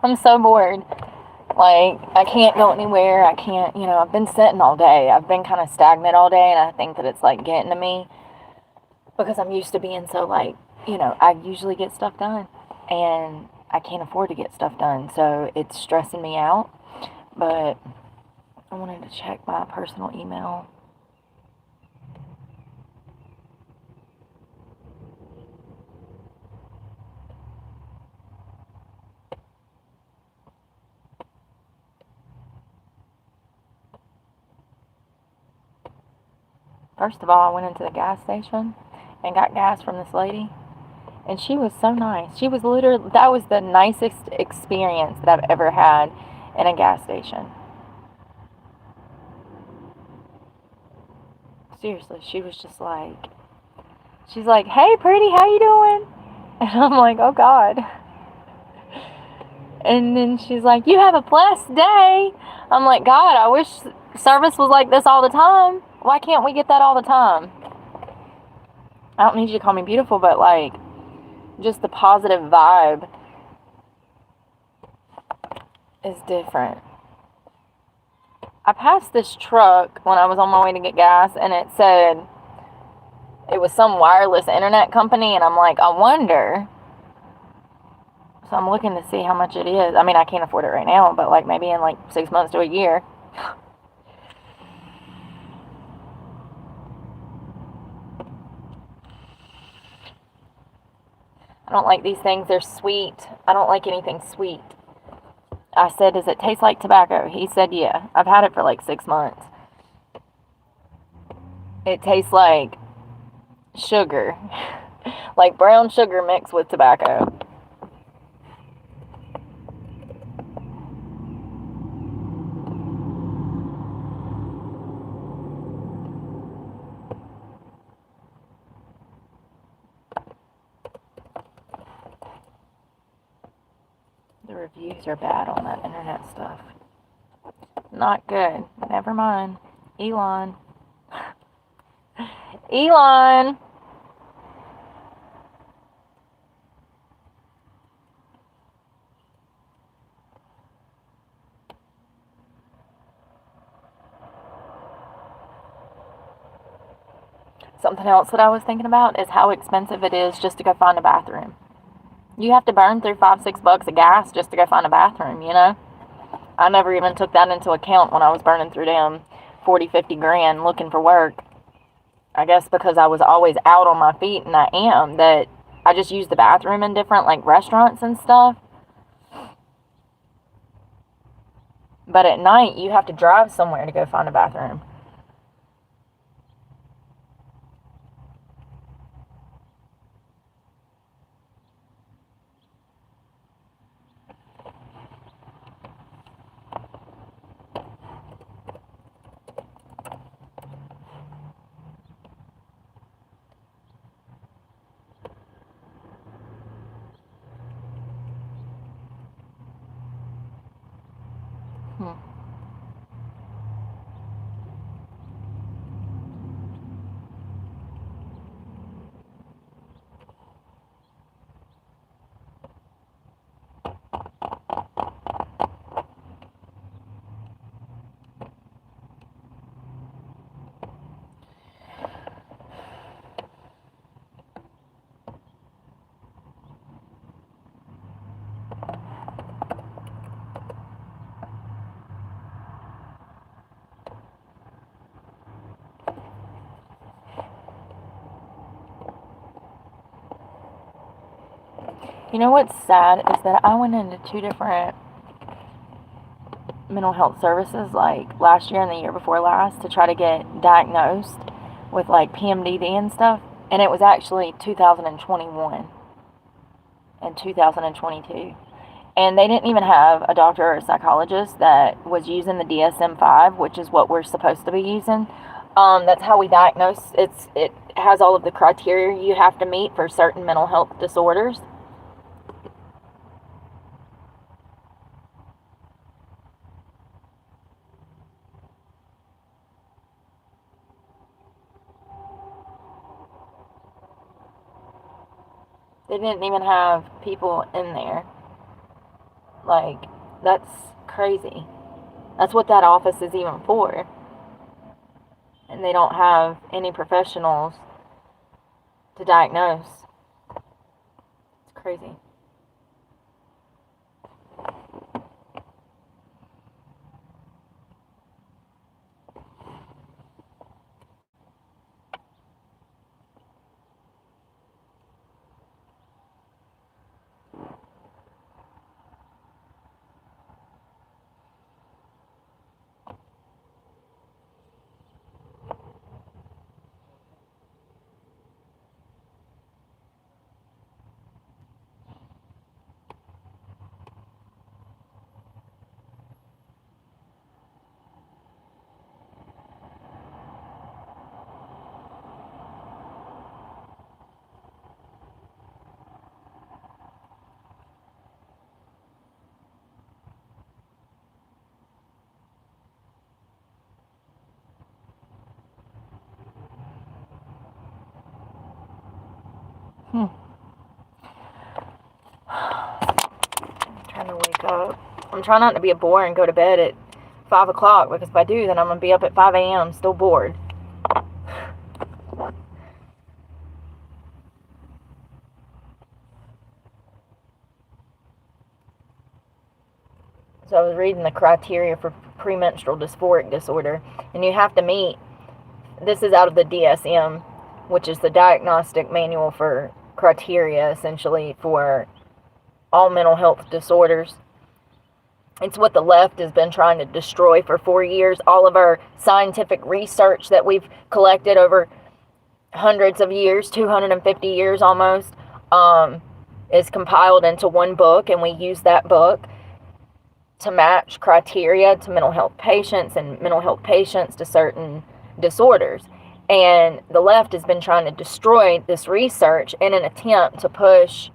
I'm so bored. Like, I can't go anywhere. I can't, I've been sitting all day. I've been kind of stagnant all day, and I think that it's, like, getting to me because I'm used to being so, like, I usually get stuff done, and I can't afford to get stuff done, so it's stressing me out. But I wanted to check my personal email. First of all, I went into the gas station and got gas from this lady, and she was so nice. She was literally, that was the nicest experience that I've ever had in a gas station. Seriously, she was just like, she's like, "Hey, pretty, how you doing?" And I'm like, "Oh, God." And then she's like, "You have a blessed day." I'm like, "God, I wish service was like this all the time. Why can't we get that all the time?" I don't need you to call me beautiful, but, like, just the positive vibe is different. I passed this truck when I was on my way to get gas, and it said it was some wireless internet company, and I'm like, I wonder. So I'm looking to see how much it is. I mean, I can't afford it right now, but, like, maybe in, like, 6 months to a year. I don't like these things. They're sweet. I don't like anything sweet. I said, "Does it taste like tobacco?" He said, "Yeah." I've had it for like 6 months. It tastes like sugar. Like brown sugar mixed with tobacco. The reviews are bad on that internet stuff. Not good. Never mind. Elon. Elon! Something else that I was thinking about is how expensive it is just to go find a bathroom. You have to burn through $5-6 of gas just to go find a bathroom, I never even took that into account when I was burning through them 40-50 grand looking for work. I guess because I was always out on my feet, and I am, that I just use the bathroom in different, like, restaurants and stuff. But at night, you have to drive somewhere to go find a bathroom. Hmm. You know what's sad is that I went into 2 different mental health services, like, last year and the year before last, to try to get diagnosed with, like, PMDD and stuff. And it was actually 2021 and 2022. And they didn't even have a doctor or a psychologist that was using the DSM-5, which is what we're supposed to be using. That's how we diagnose. It has all of the criteria you have to meet for certain mental health disorders. They didn't even have people in there. Like, that's crazy. That's what that office is even for. And they don't have any professionals to diagnose. It's crazy. I'm trying to wake up. I'm trying not to be a bore and go to bed at 5 o'clock, because if I do, then I'm going to be up at 5 a.m. still bored. So I was reading the criteria for premenstrual dysphoric disorder, and you have to meet, this is out of the DSM, which is the Diagnostic Manual for Criteria, essentially, for all mental health disorders. It's what the left has been trying to destroy for 4 years. All of our scientific research that we've collected over hundreds of years, 250 years almost, is compiled into one book, and we use that book to match criteria to mental health patients and mental health patients to certain disorders. And the left has been trying to destroy this research in an attempt to push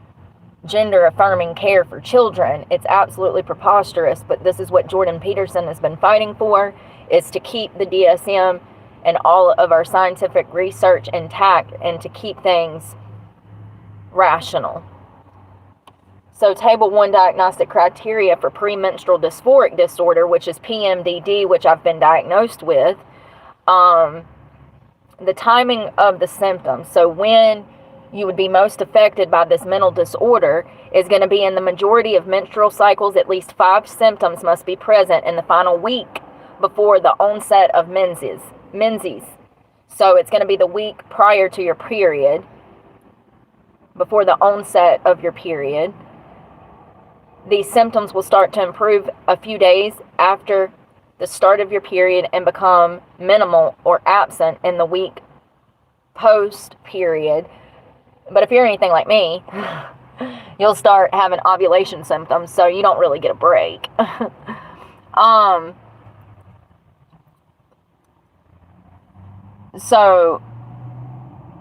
gender-affirming care for children. It's absolutely preposterous, but this is what Jordan Peterson has been fighting for, is to keep the DSM and all of our scientific research intact and to keep things rational. So Table 1 diagnostic criteria for premenstrual dysphoric disorder, which is PMDD, which I've been diagnosed with, the timing of the symptoms. So when you would be most affected by this mental disorder is going to be in the majority of menstrual cycles. At least 5 symptoms must be present in the final week before the onset of menses. So it's going to be the week prior to your period, before the onset of your period. These symptoms will start to improve a few days after the start of your period and become minimal or absent in the week post-period. But if you're anything like me, you'll start having ovulation symptoms, so you don't really get a break. So,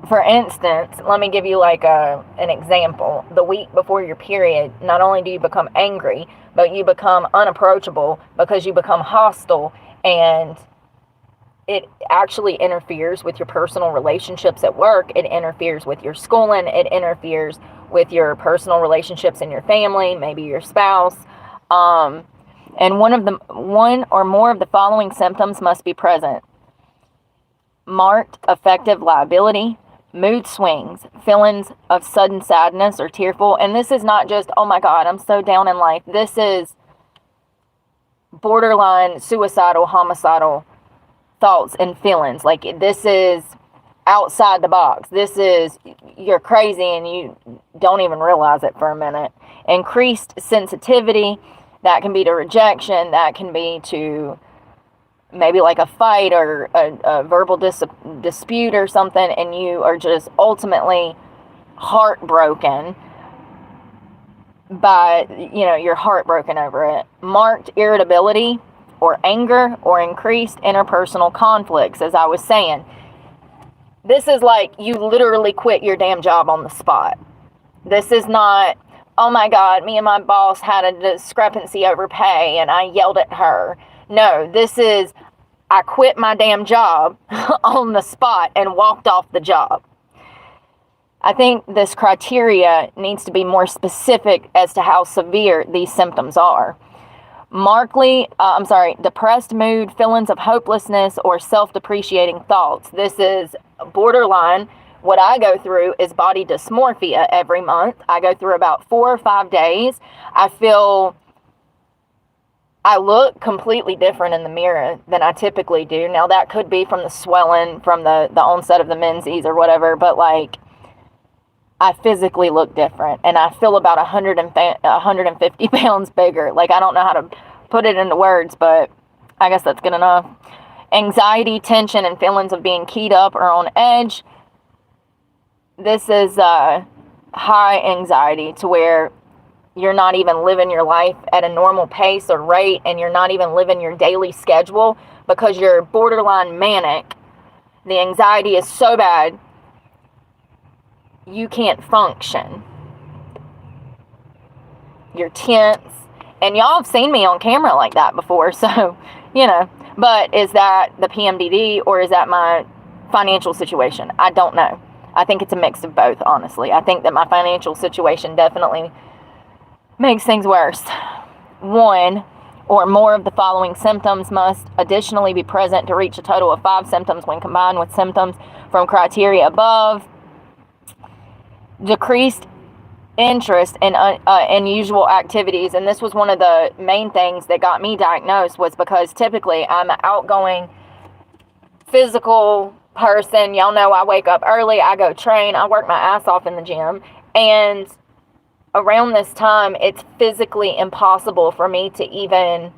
for instance, let me give you like an example. The week before your period, not only do you become angry, but you become unapproachable because you become hostile, and it actually interferes with your personal relationships at work. It interferes with your schooling. It interferes with your personal relationships in your family, maybe your spouse. And one or more of the following symptoms must be present: marked affective liability, mood swings, feelings of sudden sadness or tearful. And this is not just, oh my God, I'm so down in life. This is borderline suicidal, homicidal thoughts and feelings. Like, this is outside the box. This is, you're crazy and you don't even realize it for a minute. Increased sensitivity, that can be to rejection, that can be to maybe like a fight or a verbal dispute or something, and you are just ultimately heartbroken by, you're heartbroken over it. Marked irritability or anger or increased interpersonal conflicts, as I was saying. This is like you literally quit your damn job on the spot. This is not, oh my God, me and my boss had a discrepancy over pay and I yelled at her. No, this is, I quit my damn job on the spot and walked off the job. I think this criteria needs to be more specific as to how severe these symptoms are. Depressed mood, feelings of hopelessness, or self-depreciating thoughts. This is borderline. What I go through is body dysmorphia every month. I go through about 4 or 5 days. I look completely different in the mirror than I typically do. Now, that could be from the swelling, from the onset of the menses or whatever, but like, I physically look different, and I feel about 150 pounds bigger. Like, I don't know how to put it into words, but I guess that's good enough. Anxiety, tension, and feelings of being keyed up or on edge. This is high anxiety, to where you're not even living your life at a normal pace or rate, and you're not even living your daily schedule because you're borderline manic. The anxiety is so bad you can't function. You're tense. And y'all have seen me on camera like that before, so, you know. But is that the PMDD, or is that my financial situation? I don't know. I think it's a mix of both, honestly. I think that my financial situation definitely makes things worse. One or more of the following symptoms must additionally be present to reach a total of 5 symptoms when combined with symptoms from criteria above. Decreased interest in unusual activities, and this was one of the main things that got me diagnosed, was because typically I'm an outgoing physical person. Y'all know I wake up early, I go train, I work my ass off in the gym, and around this time it's physically impossible for me to even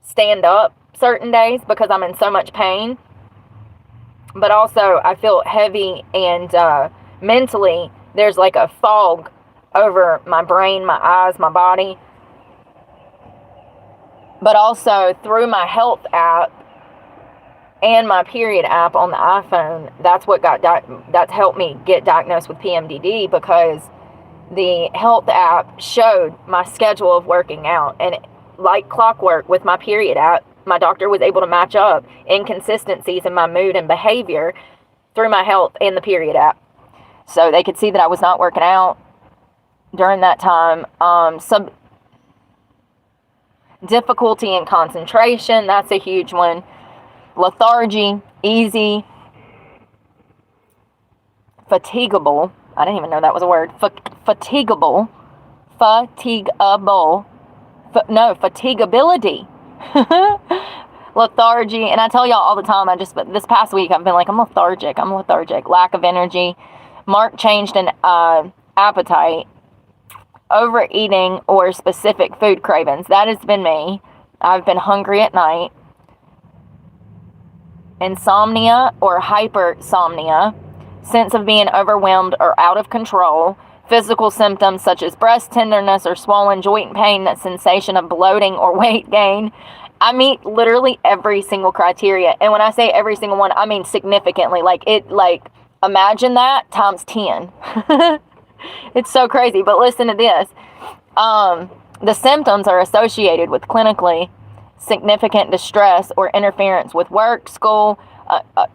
stand up certain days because I'm in so much pain. But also I feel heavy, and mentally there's like a fog over my brain, my eyes, my body. But also through my health app and my period app on the iPhone, that's helped me get diagnosed with PMDD, because the health app showed my schedule of working out, and like clockwork with my period app, my doctor was able to match up inconsistencies in my mood and behavior through my health and the period app. So they could see that I was not working out during that time. Difficulty in concentration, that's a huge one. Lethargy, easy, fatigable. I didn't even know that was a word. Fatigability. Lethargy. And I tell y'all all the time, this past week, I've been like, I'm lethargic. Lack of energy. Marked change in appetite. Overeating or specific food cravings. That has been me. I've been hungry at night. Insomnia or hypersomnia. Sense of being overwhelmed or out of control. Physical symptoms such as breast tenderness or swollen joint pain, that sensation of bloating or weight gain. I meet literally every single criteria. And when I say every single one, I mean significantly. Imagine that times 10. It's so crazy. But listen to this. The symptoms are associated with clinically significant distress or interference with work, school,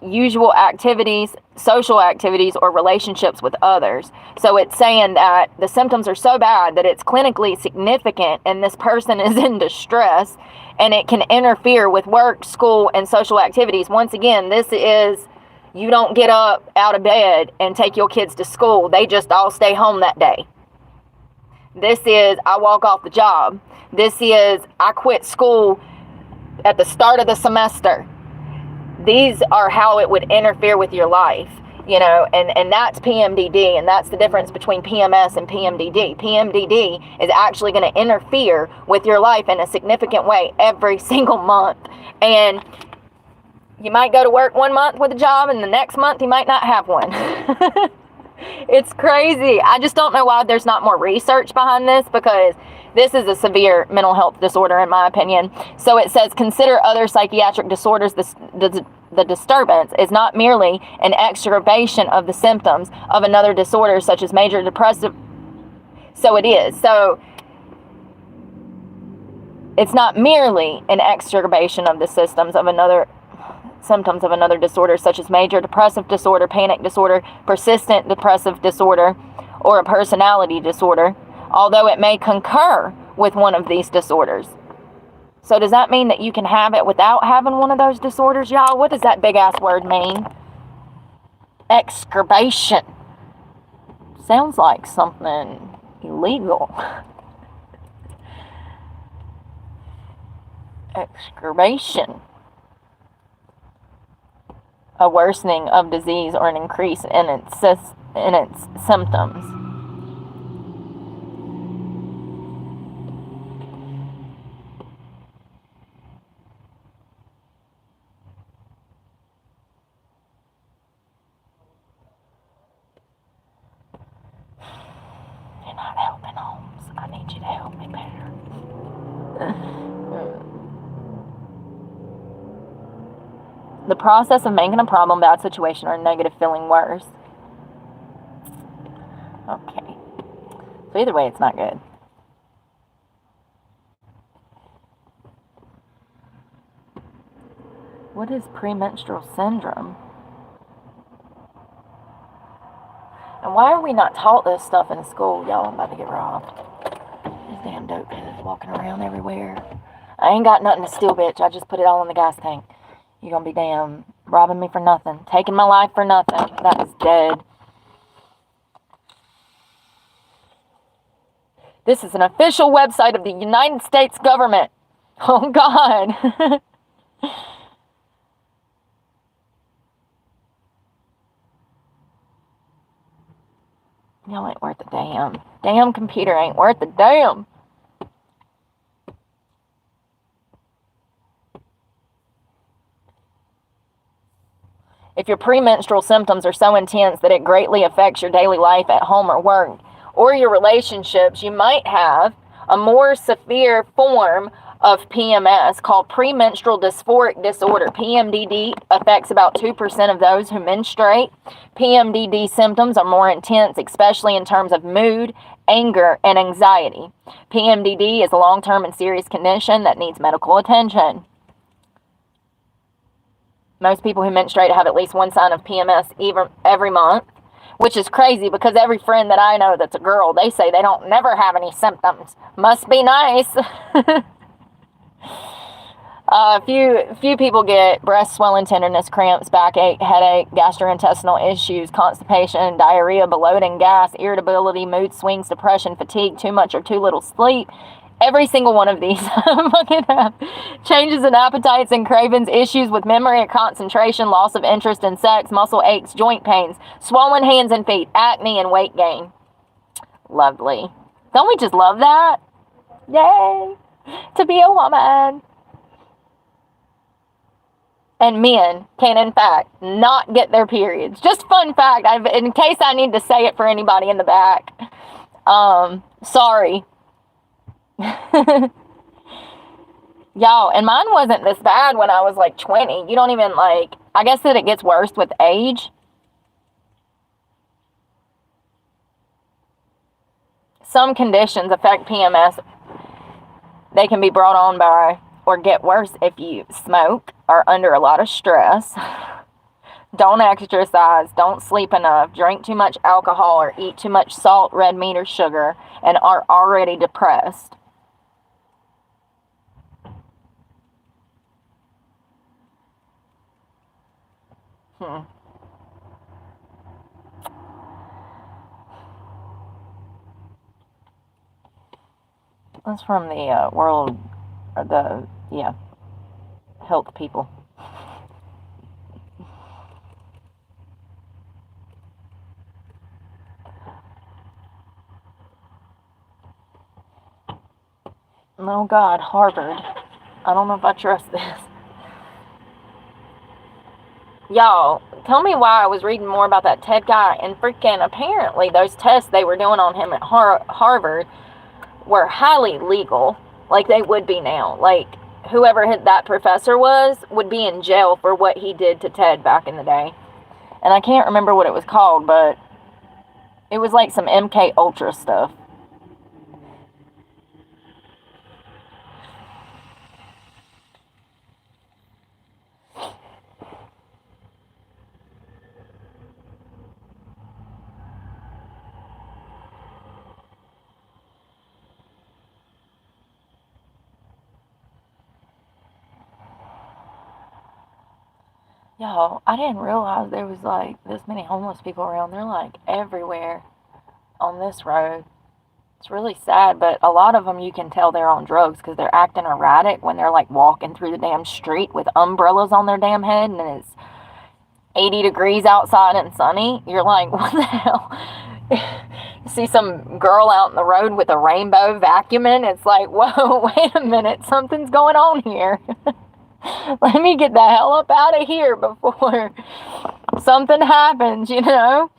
usual activities, social activities, or relationships with others. So it's saying that the symptoms are so bad that it's clinically significant, and this person is in distress, and it can interfere with work, school, and social activities. Once again, this is, you don't get up out of bed and take your kids to school. They just all stay home that day. This is, I walk off the job. This is, I quit school at the start of the semester. These are how it would interfere with your life, and that's PMDD, and that's the difference between PMS and PMDD. PMDD is actually going to interfere with your life in a significant way every single month. And you might go to work one month with a job, and the next month you might not have one. It's crazy. I just don't know why there's not more research behind this, because this is a severe mental health disorder, in my opinion. So it says, consider other psychiatric disorders. The disturbance is not merely an exacerbation of the symptoms of another disorder, such as major depressive. So it is. So it's not merely an exacerbation of the symptoms of another. symptoms of another disorder, such as major depressive disorder, panic disorder, persistent depressive disorder, or a personality disorder, although it may concur with one of these disorders. So does that mean that you can have it without having one of those disorders, y'all? What does that big-ass word mean? Excrabation. Sounds like something illegal. Excrabation. A worsening of disease or an increase in its symptoms. You're not helping, Holmes. I need you to help me better. The process of making a problem, bad situation, or negative feeling worse. Okay. So either way, it's not good. What is premenstrual syndrome? And why are we not taught this stuff in school? Y'all, I'm about to get robbed. These damn dope kids walking around everywhere. I ain't got nothing to steal, bitch. I just put it all in the gas tank. You're gonna be damn robbing me for nothing. Taking my life for nothing. That is dead. This is an official website of the United States government. Oh, God. Y'all ain't worth a damn. Damn computer ain't worth a damn. If your premenstrual symptoms are so intense that it greatly affects your daily life at home or work, or your relationships, you might have a more severe form of PMS called premenstrual dysphoric disorder. PMDD affects about 2% of those who menstruate. PMDD symptoms are more intense, especially in terms of mood, anger, and anxiety. PMDD is a long-term and serious condition that needs medical attention. Most people who menstruate have at least one sign of PMS every month, which is crazy because every friend that I know that's a girl, they say they don't never have any symptoms. Must be nice. Few people get breast swelling, tenderness, cramps, backache, headache, gastrointestinal issues, constipation, diarrhea, bloating, gas, irritability, mood swings, depression, fatigue, too much or too little sleep. Every single one of these fucking have changes in appetites and cravings, issues with memory and concentration, loss of interest in sex, muscle aches, joint pains, swollen hands and feet, acne, and weight gain. Lovely. Don't we just love that? Yay! To be a woman. And men can, in fact, not get their periods. Just fun fact, in case I need to say it for anybody in the back. Sorry. Y'all, and mine wasn't this bad when I was like 20. You don't even I guess that it gets worse with age. Some conditions affect PMS. They can be brought on by or get worse if you smoke, are under a lot of stress, don't exercise, don't sleep enough, drink too much alcohol, or eat too much salt, red meat, or sugar, and are already depressed. That's from the world, health people. Oh God, Harvard. I don't know if I trust this. Y'all, tell me why I was reading more about that TED guy, and freaking apparently those tests they were doing on him at Harvard were highly legal, like they would be now. Like, whoever that professor would be in jail for what he did to Ted back in the day. And I can't remember what it was called, but it was like some MK Ultra stuff. Yo, I didn't realize there was like this many homeless people around. They're like everywhere on this road. It's really sad, but a lot of them you can tell they're on drugs because they're acting erratic when they're like walking through the damn street with umbrellas on their damn head and it's 80 degrees outside and sunny. You're like, what the hell? You see some girl out in the road with a rainbow vacuuming. It's like, whoa, wait a minute. Something's going on here. Let me get the hell up out of here before something happens, you know?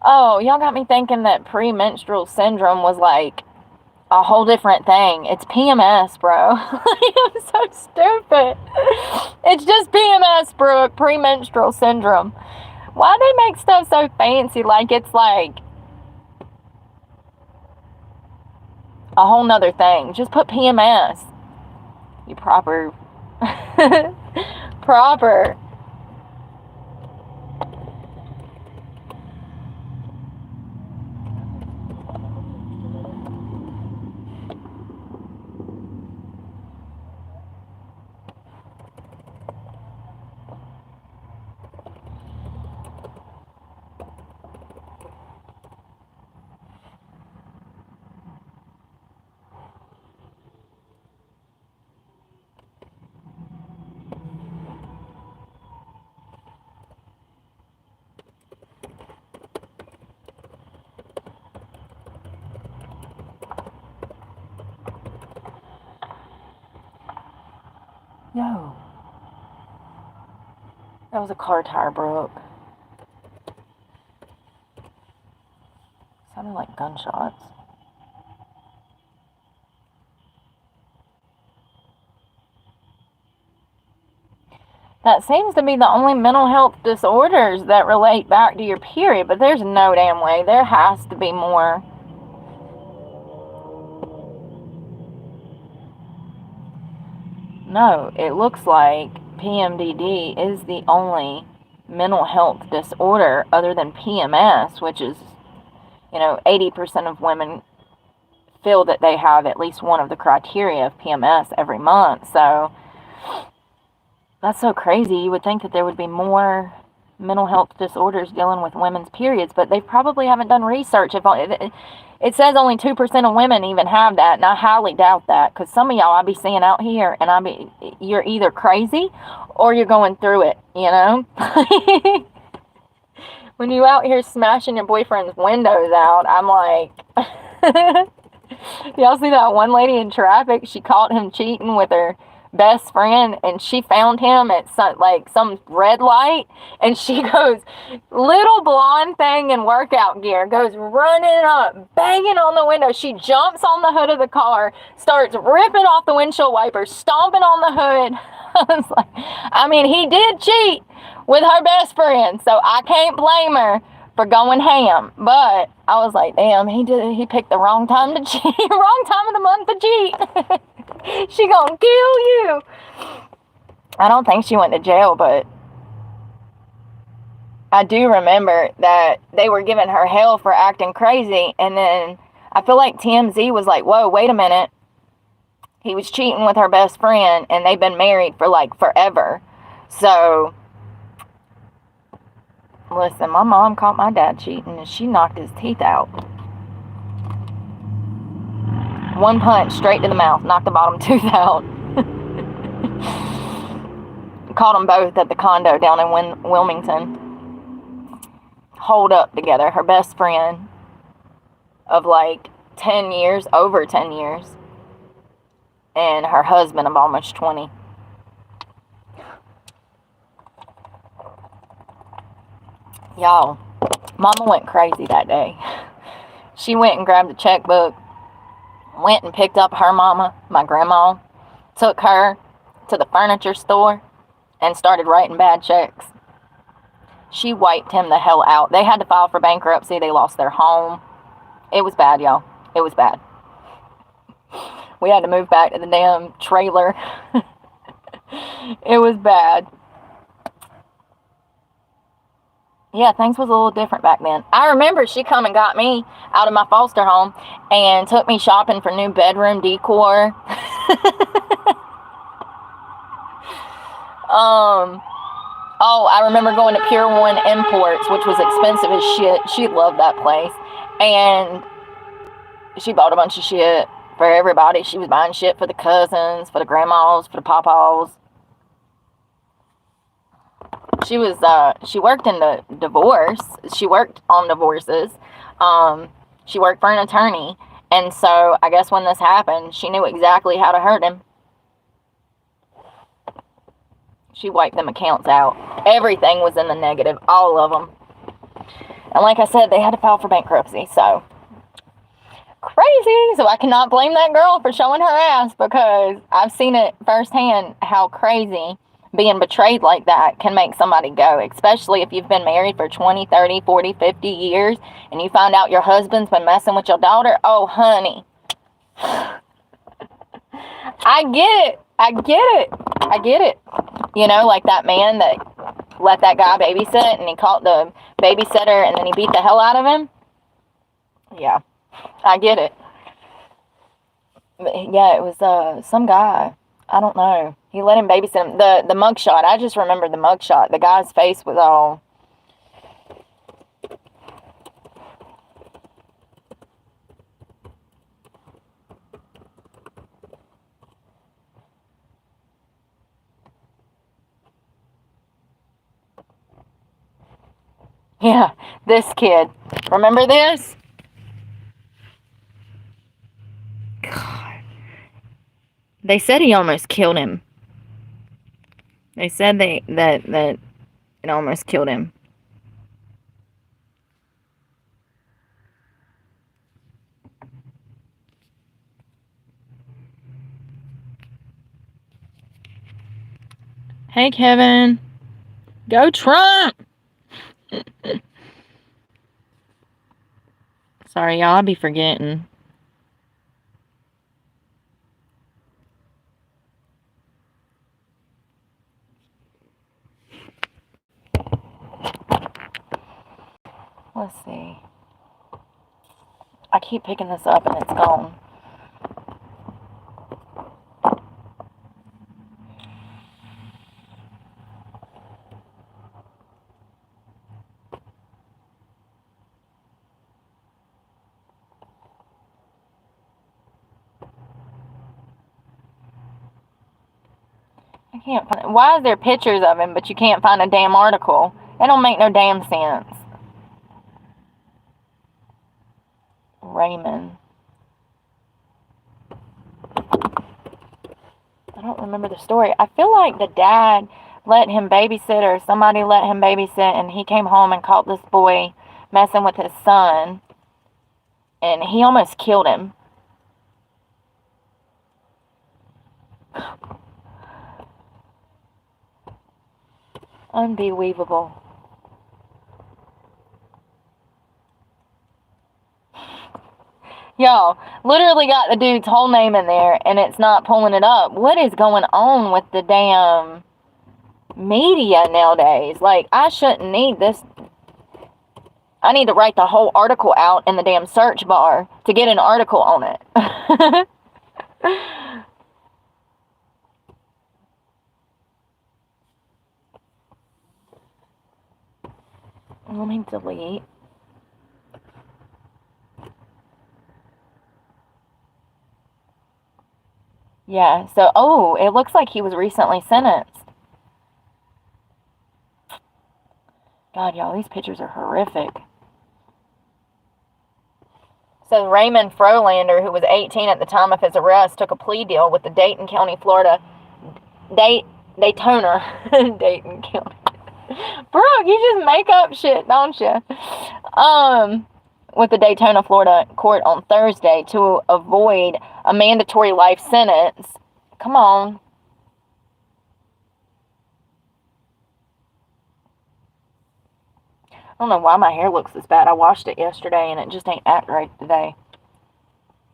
Oh, y'all got me thinking that premenstrual syndrome was like a whole different thing. It's PMS, bro. I'm so stupid. It's just PMS, Brooke. Premenstrual syndrome. Why they make stuff so fancy? Like it's like a whole nother thing. Just put PMS. You proper. Proper. Yo. That was a car tire, Brooke. Sounded like gunshots. That seems to be the only mental health disorders that relate back to your period, but there's no damn way. There has to be more. No, it looks like PMDD is the only mental health disorder other than PMS, which is, 80% of women feel that they have at least one of the criteria of PMS every month. So that's so crazy. You would think that there would be more mental health disorders dealing with women's periods, but they probably haven't done research. It says only 2% of women even have that, and I highly doubt that, because some of y'all I be seeing out here, and you're either crazy or you're going through it, you know? When you out here smashing your boyfriend's windows out, I'm like... Y'all see that one lady in traffic? She caught him cheating with her best friend, and she found him at some red light, and she goes, little blonde thing in workout gear, goes running up, banging on the window. She jumps on the hood of the car, starts ripping off the windshield wipers, stomping on the hood. I was like, he did cheat with her best friend, so I can't blame her for going ham. But I was like, damn, he picked the wrong time to cheat. Wrong time of the month to cheat. She gonna kill you. I don't think she went to jail, but I do remember that they were giving her hell for acting crazy, and then I feel like TMZ was like, whoa, wait a minute. He was cheating with her best friend, and they've been married for like forever. So listen, my mom caught my dad cheating, and she knocked his teeth out. One punch straight to the mouth, knocked the bottom tooth out. Caught them both at the condo down in Wilmington. Holed up together. Her best friend of like 10 years, over 10 years. And her husband of almost 20. Y'all, Mama went crazy that day. She went and grabbed a checkbook, went and picked up her mama, my grandma, took her to the furniture store, and started writing bad checks. She wiped him the hell out. They had to file for bankruptcy. They lost their home. It was bad, y'all. It was bad. We had to move back to the damn trailer. It was bad. Yeah, things was a little different back then. I remember she come and got me out of my foster home and took me shopping for new bedroom decor. Oh, I remember going to Pier 1 Imports, which was expensive as shit. She loved that place. And she bought a bunch of shit for everybody. She was buying shit for the cousins, for the grandmas, for the papas. She worked in the divorce. She worked on divorces. She worked for an attorney. And so I guess when this happened, she knew exactly how to hurt him. She wiped them accounts out. Everything was in the negative. All of them. And like I said, they had to file for bankruptcy. So, crazy. So I cannot blame that girl for showing her ass, because I've seen it firsthand how crazy being betrayed like that can make somebody go, especially if you've been married for 20, 30, 40, 50 years and you find out your husband's been messing with your daughter. Oh, honey. I get it. I get it. You know, like that man that let that guy babysit and he caught the babysitter and then he beat the hell out of him. Yeah, I get it. But yeah, it was some guy. I don't know. He let him babysit him. The mugshot. I just remember the mugshot. The guy's face was all... Yeah, this kid. Remember this? God. They said he almost killed him. They said that it almost killed him. Hey, Kevin. Go Trump! Sorry, y'all. I'll be forgetting. Let's see. I keep picking this up and it's gone. I can't find... Why is there pictures of him, but you can't find a damn article? That don't make no damn sense. Raymond. I don't remember the story. I feel like the dad let him babysit, or somebody let him babysit, and he came home and caught this boy messing with his son, and he almost killed him. Unbelievable. Y'all, literally got the dude's whole name in there, and it's not pulling it up. What is going on with the damn media nowadays? Like, I shouldn't need this. I need to write the whole article out in the damn search bar to get an article on it. Let me delete. Yeah, so, oh, it looks like he was recently sentenced. God, y'all, these pictures are horrific. So Raymond Frolander, who was 18 at the time of his arrest, took a plea deal with the Dayton County, Florida, Daytona, Dayton County. Brooke, you just make up shit, don't you? With the Daytona, Florida court on Thursday to avoid a mandatory life sentence. Come on. I don't know why my hair looks this bad. I washed it yesterday and it just ain't act right today.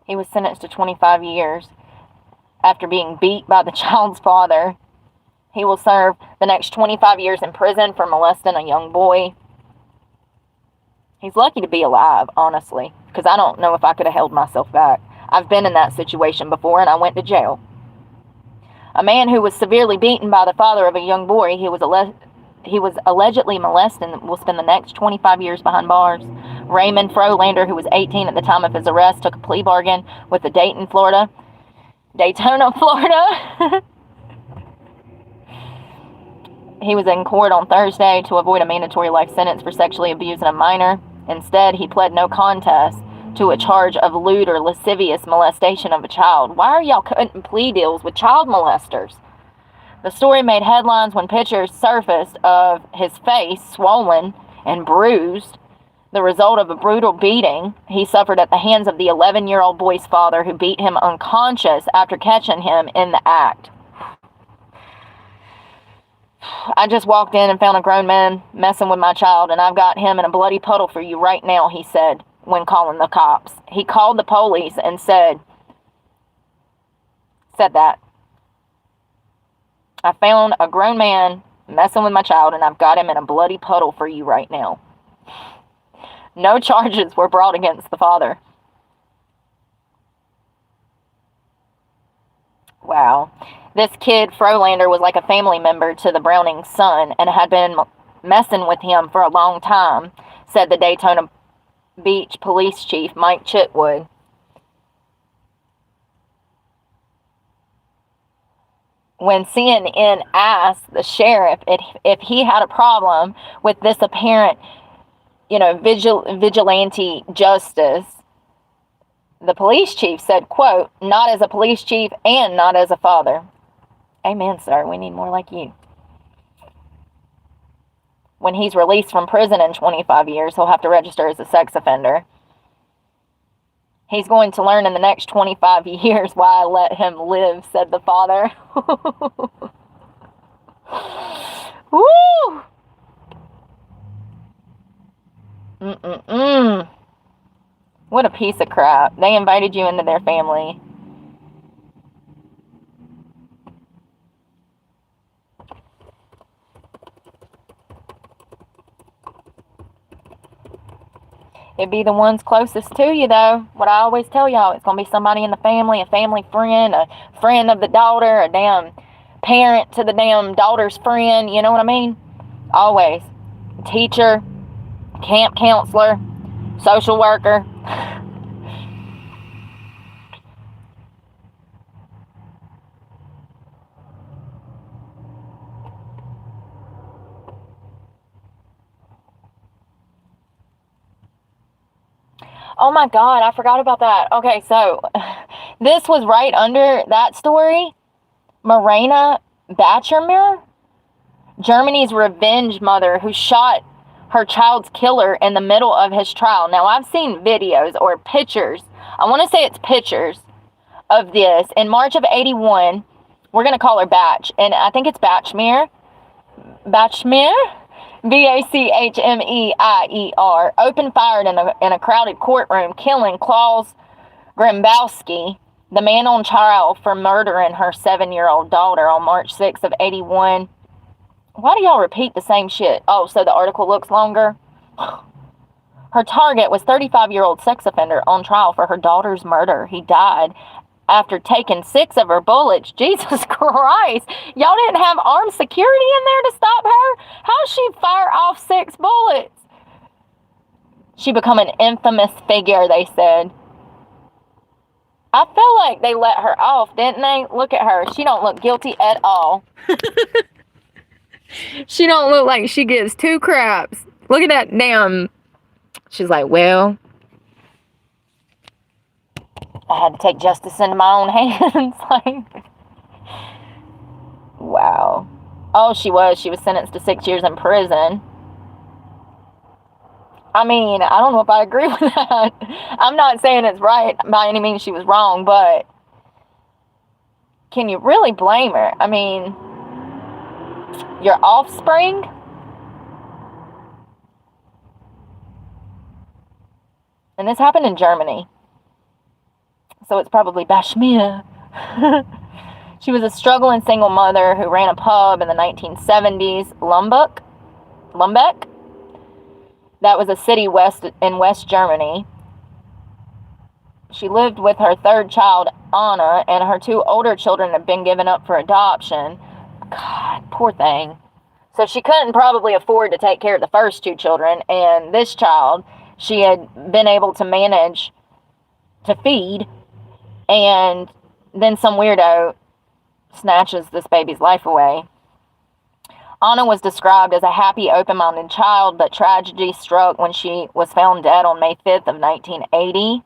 He was sentenced to 25 years after being beat by the child's father. He will serve the next 25 years in prison for molesting a young boy. He's lucky to be alive, honestly, because I don't know if I could have held myself back. I've been in that situation before, and I went to jail. A man who was severely beaten by the father of a young boy he was allegedly molested and will spend the next 25 years behind bars. Raymond Frolander, who was 18 at the time of his arrest, took a plea bargain with the Daytona, Florida. He was in court on Thursday to avoid a mandatory life sentence for sexually abusing a minor. Instead, he pled no contest to a charge of lewd or lascivious molestation of a child. Why are y'all cutting plea deals with child molesters? The story made headlines when pictures surfaced of his face swollen and bruised, the result of a brutal beating he suffered at the hands of the 11-year-old boy's father, who beat him unconscious after catching him in the act. I just walked in and found a grown man messing with my child, and I've got him in a bloody puddle for you right now, he said when calling the cops. He called the police and said that. I found a grown man messing with my child, and I've got him in a bloody puddle for you right now. No charges were brought against the father. Wow. This kid, Frolander, was like a family member to the Browning's son and had been messing with him for a long time, said the Daytona Beach Police Chief, Mike Chitwood. When CNN asked the sheriff if he had a problem with this apparent, vigilante justice, the police chief said, quote, "Not as a police chief and not as a father." Amen, sir. We need more like you. When he's released from prison in 25 years, he'll have to register as a sex offender. He's going to learn in the next 25 years why I let him live, said the father. Woo! What a piece of crap. They invited you into their family. It'd be the ones closest to you, though. What I always tell y'all, it's going to be somebody in the family, a family friend, a friend of the daughter, a damn parent to the damn daughter's friend. You know what I mean? Always. Teacher, camp counselor, social worker. Oh my God, I forgot about that. Okay, so this was right under that story. Marina Bachermer, Germany's revenge mother who shot her child's killer in the middle of his trial. Now, I've seen videos or pictures. I want to say it's pictures of this. In March of 81, we're going to call her Batch, and I think it's Bachermer. Bachmeier, opened fire in a crowded courtroom, killing Klaus Grambowski, the man on trial for murdering her 7-year-old daughter on March 6th of 81. Why do y'all repeat the same shit? Oh, so the article looks longer? Her target was 35-year-old sex offender on trial for her daughter's murder. He died after taking 6 of her bullets. Jesus Christ. Y'all didn't have armed security in there to stop her? How'd she fire off 6 bullets? She became an infamous figure, they said. I feel like they let her off, didn't they? Look at her. She don't look guilty at all. She don't look like she gives 2 craps. Look at that damn... She's like, well... I had to take justice into my own hands. Like, wow. Oh, she was sentenced to 6 years in prison. I mean, I don't know if I agree with that. I'm not saying it's right. By any means, she was wrong, but can you really blame her? I mean, your offspring? And this happened in Germany. So it's probably Bashmir. She was a struggling single mother who ran a pub in the 1970s, Lumbeck. That was a city in West Germany. She lived with her third child, Anna, and her two older children had been given up for adoption. God, poor thing. So she couldn't probably afford to take care of the first two children, and this child she had been able to manage to feed, and then some weirdo snatches this baby's life away. Anna was described as a happy, open-minded child, but tragedy struck when she was found dead on May 5th of 1980.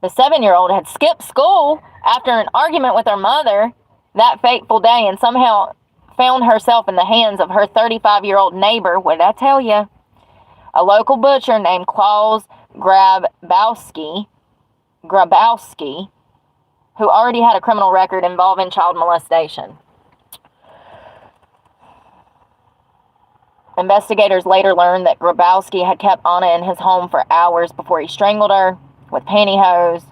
The 7-year-old had skipped school after an argument with her mother that fateful day and somehow found herself in the hands of her 35-year-old neighbor, what did I tell you? A local butcher named Klaus Grabowski, who already had a criminal record involving child molestation. Investigators later learned that Grabowski had kept Anna in his home for hours before he strangled her with pantyhose.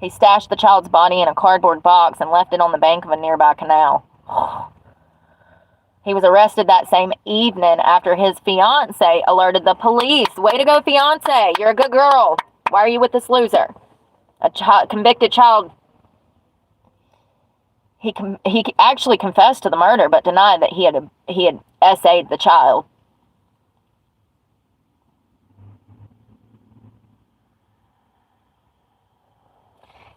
He stashed the child's body in a cardboard box and left it on the bank of a nearby canal. He was arrested that same evening after his fiancée alerted the police. Way to go, fiancée. You're a good girl. Why are you with this loser? A convicted child. He actually confessed to the murder, but denied that he had essayed the child.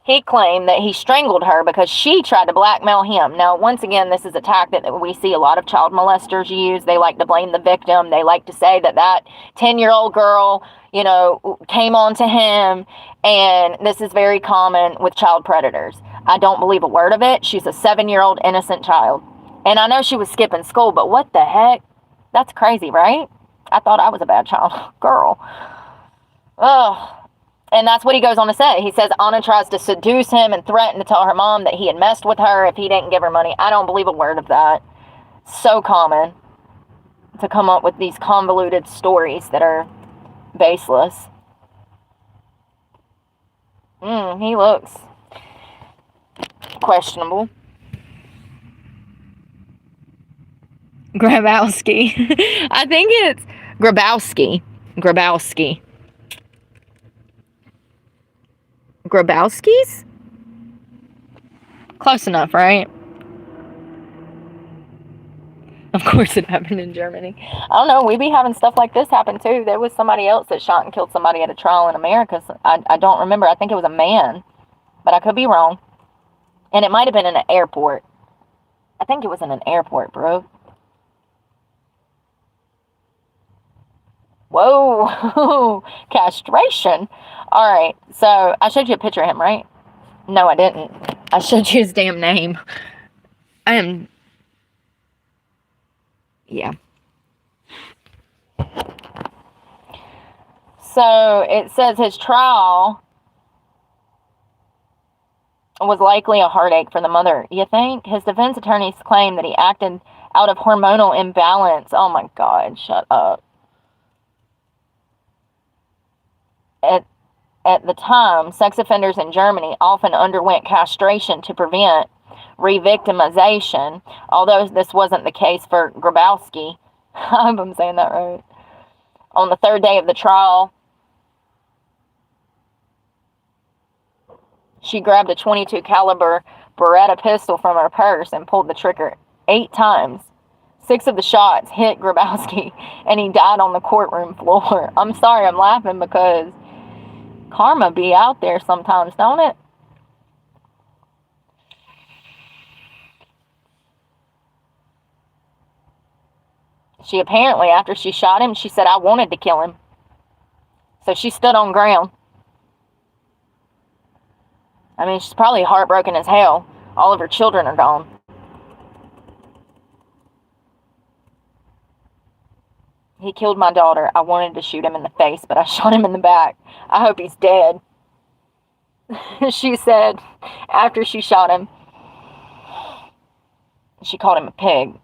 He claimed that he strangled her because she tried to blackmail him. Now, once again, this is a tactic that we see a lot of child molesters use. They like to blame the victim. They like to say that 10-year-old girl, came on to him. And this is very common with child predators. I don't believe a word of it. She's a 7-year-old innocent child. And I know she was skipping school, but what the heck? That's crazy, right? I thought I was a bad child. Girl. Ugh. And that's what he goes on to say. He says Anna tries to seduce him and threaten to tell her mom that he had messed with her if he didn't give her money. I don't believe a word of that. So common to come up with these convoluted stories that are baseless. He looks questionable. Grabowski. I think it's Grabowski. Grabowskis? Close enough, right? Of course it happened in Germany. I don't know, we be having stuff like this happen too. There was somebody else that shot and killed somebody at a trial in America. So I don't remember. I think it was a man. But I could be wrong. And it might have been in an airport. I think it was in an airport, bro. Whoa. Castration. Alright, so I showed you a picture of him, right? No, I didn't. I showed you his damn name. Yeah. So it says his trial was likely a heartache for the mother. You think? His defense attorneys claim that he acted out of hormonal imbalance. Oh my God, shut up. At the time, sex offenders in Germany often underwent castration to prevent re-victimization, although this wasn't the case for Grabowski. I hope I'm saying that right. On the third day of the trial, she grabbed a .22 caliber Beretta pistol from her purse and pulled the trigger 8 times. 6 of the shots hit Grabowski, and he died on the courtroom floor. I'm sorry, I'm laughing because karma be out there sometimes, don't it? She apparently, after she shot him, she said, I wanted to kill him. So she stood on ground. I mean, she's probably heartbroken as hell. All of her children are gone. He killed my daughter. I wanted to shoot him in the face, but I shot him in the back. I hope he's dead. She said after she shot him, she called him a pig.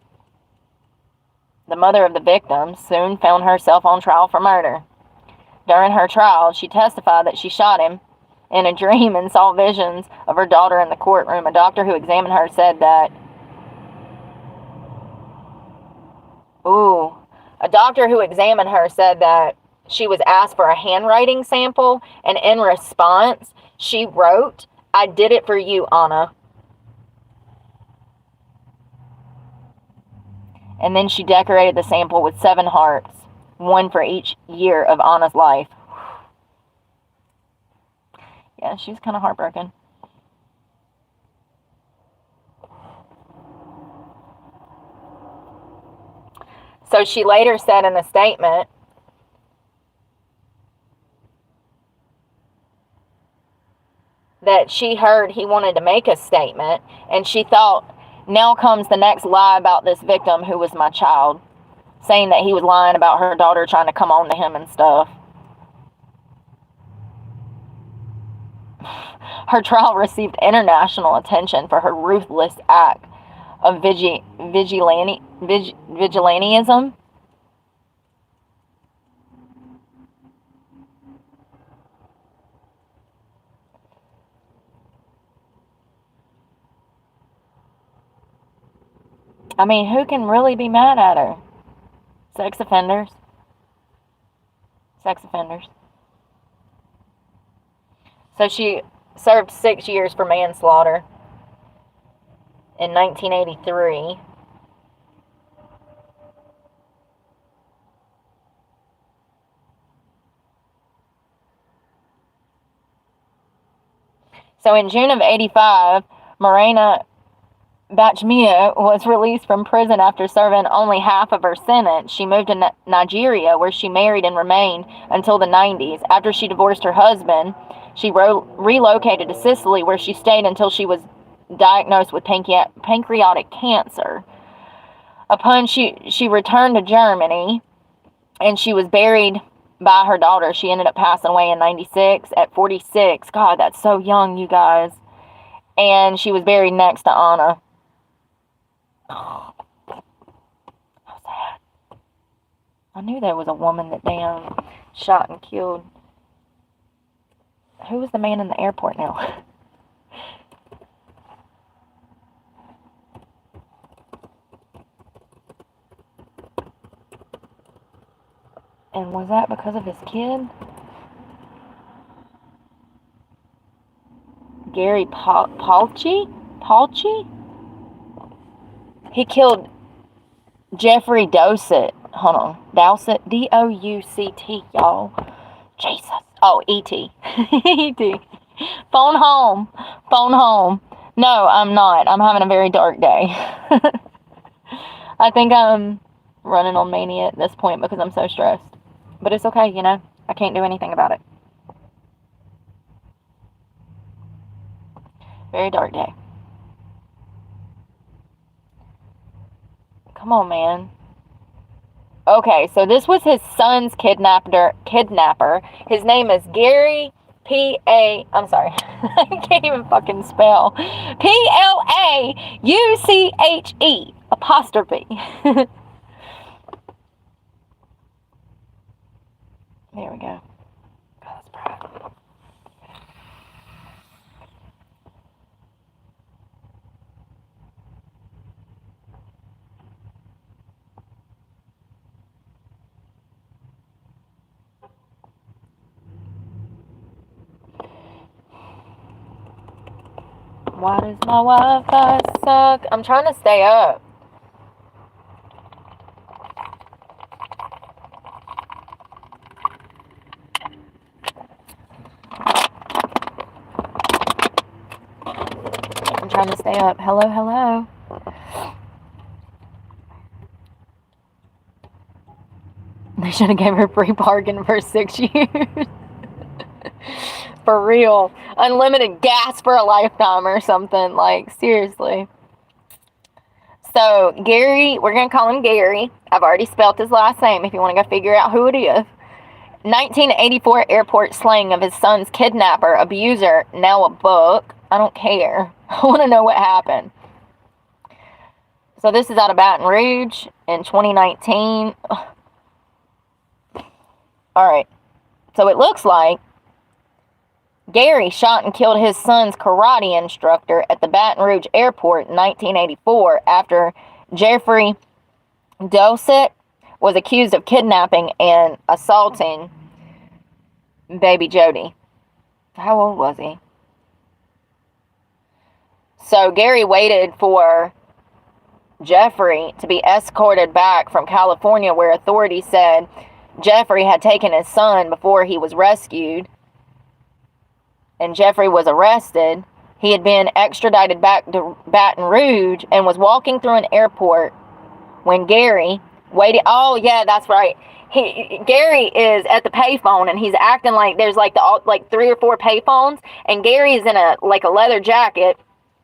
The mother of the victim soon found herself on trial for murder. During her trial, she testified that she shot him in a dream and saw visions of her daughter in the courtroom. A doctor who examined her said that, doctor who examined her said that she was asked for a handwriting sample, and in response, she wrote, "I did it for you, Anna." And then she decorated the sample with 7 hearts, one for each year of Anna's life. Yeah, she's kind of heartbroken. So she later said in a statement that she heard he wanted to make a statement, and she thought, now comes the next lie about this victim who was my child, saying that he was lying about her daughter trying to come on to him and stuff. Her trial received international attention for her ruthless act of vigilantism. I mean, who can really be mad at her? Sex offenders. Sex offenders. So she served 6 years for manslaughter in 1983. So in June of 85, Morena Bachmia was released from prison after serving only half of her sentence. She moved to Nigeria, where she married and remained until the 90s. After she divorced her husband, she relocated to Sicily, where she stayed until she was diagnosed with pancreatic cancer. Upon she returned to Germany, and she was buried by her daughter. She ended up passing away in 96 at 46. God, that's so young, you guys. And she was buried next to Anna. Oh, how sad. I knew there was a woman that damn shot and killed. Who was the man in the airport now? And was that because of his kid? Gary Palchi? He killed Jeffrey Doucet. Hold on. Doucet? D-O-U-C-T, y'all. Jesus. Oh, E.T. E.T. Phone home. Phone home. No, I'm not. I'm having a very dark day. I think I'm running on mania at this point because I'm so stressed. But it's okay, you know. I can't do anything about it. Very dark day. Come on, man. Okay, so this was his son's kidnapper. His name is Gary I'm sorry. I can't even fucking spell. P-L-A-U-C-H-E apostrophe. There we go. God, that's proud. Why does my Wi-Fi suck? I'm trying to stay up. I'm trying to stay up. Hello, hello. They should have gave her free parking for 6 years. For real. Unlimited gas for a lifetime or something. Like, seriously. So, Gary, we're going to call him Gary. I've already spelled his last name if you want to go figure out who it is. 1984 airport slaying of his son's kidnapper, abuser, now a book. I don't care. I want to know what happened. So, this is out of Baton Rouge in 2019. Alright. So, it looks like Gary shot and killed his son's karate instructor at the Baton Rouge airport in 1984 after Jeffrey Doucet was accused of kidnapping and assaulting baby Jody. How old was he? So Gary waited for Jeffrey to be escorted back from California, where authorities said Jeffrey had taken his son before he was rescued, and Jeffrey was arrested. He had been extradited back to Baton Rouge and was walking through an airport when Gary waited. Oh yeah, that's right. Gary is at the payphone and he's acting like there's like 3 or 4 payphones, and Gary's in a leather jacket.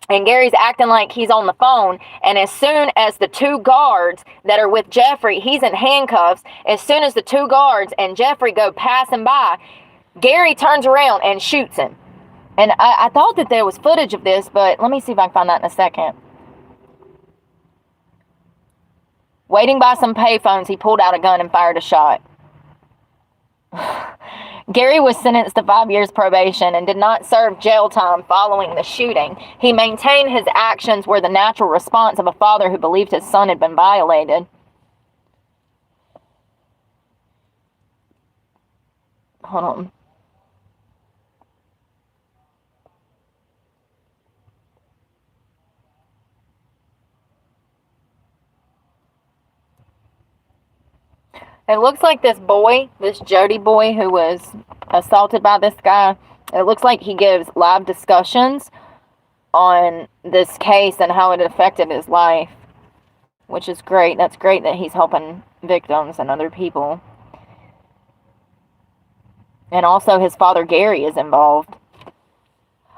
And Gary's acting like he's on the phone, and as soon as the 2 guards that are with Jeffrey, he's in handcuffs, as soon as the 2 guards and Jeffrey go passing by, Gary turns around and shoots him. And I thought that there was footage of this, but let me see if I can find that in a second. Waiting by some payphones, he pulled out a gun and fired a shot. Gary was sentenced to 5 years probation and did not serve jail time following the shooting. He maintained his actions were the natural response of a father who believed his son had been violated. Hold on. It looks like this boy, this Jody boy who was assaulted by this guy, it looks like he gives live discussions on this case and how it affected his life, which is great. That's great that he's helping victims and other people. And also his father, Gary, is involved.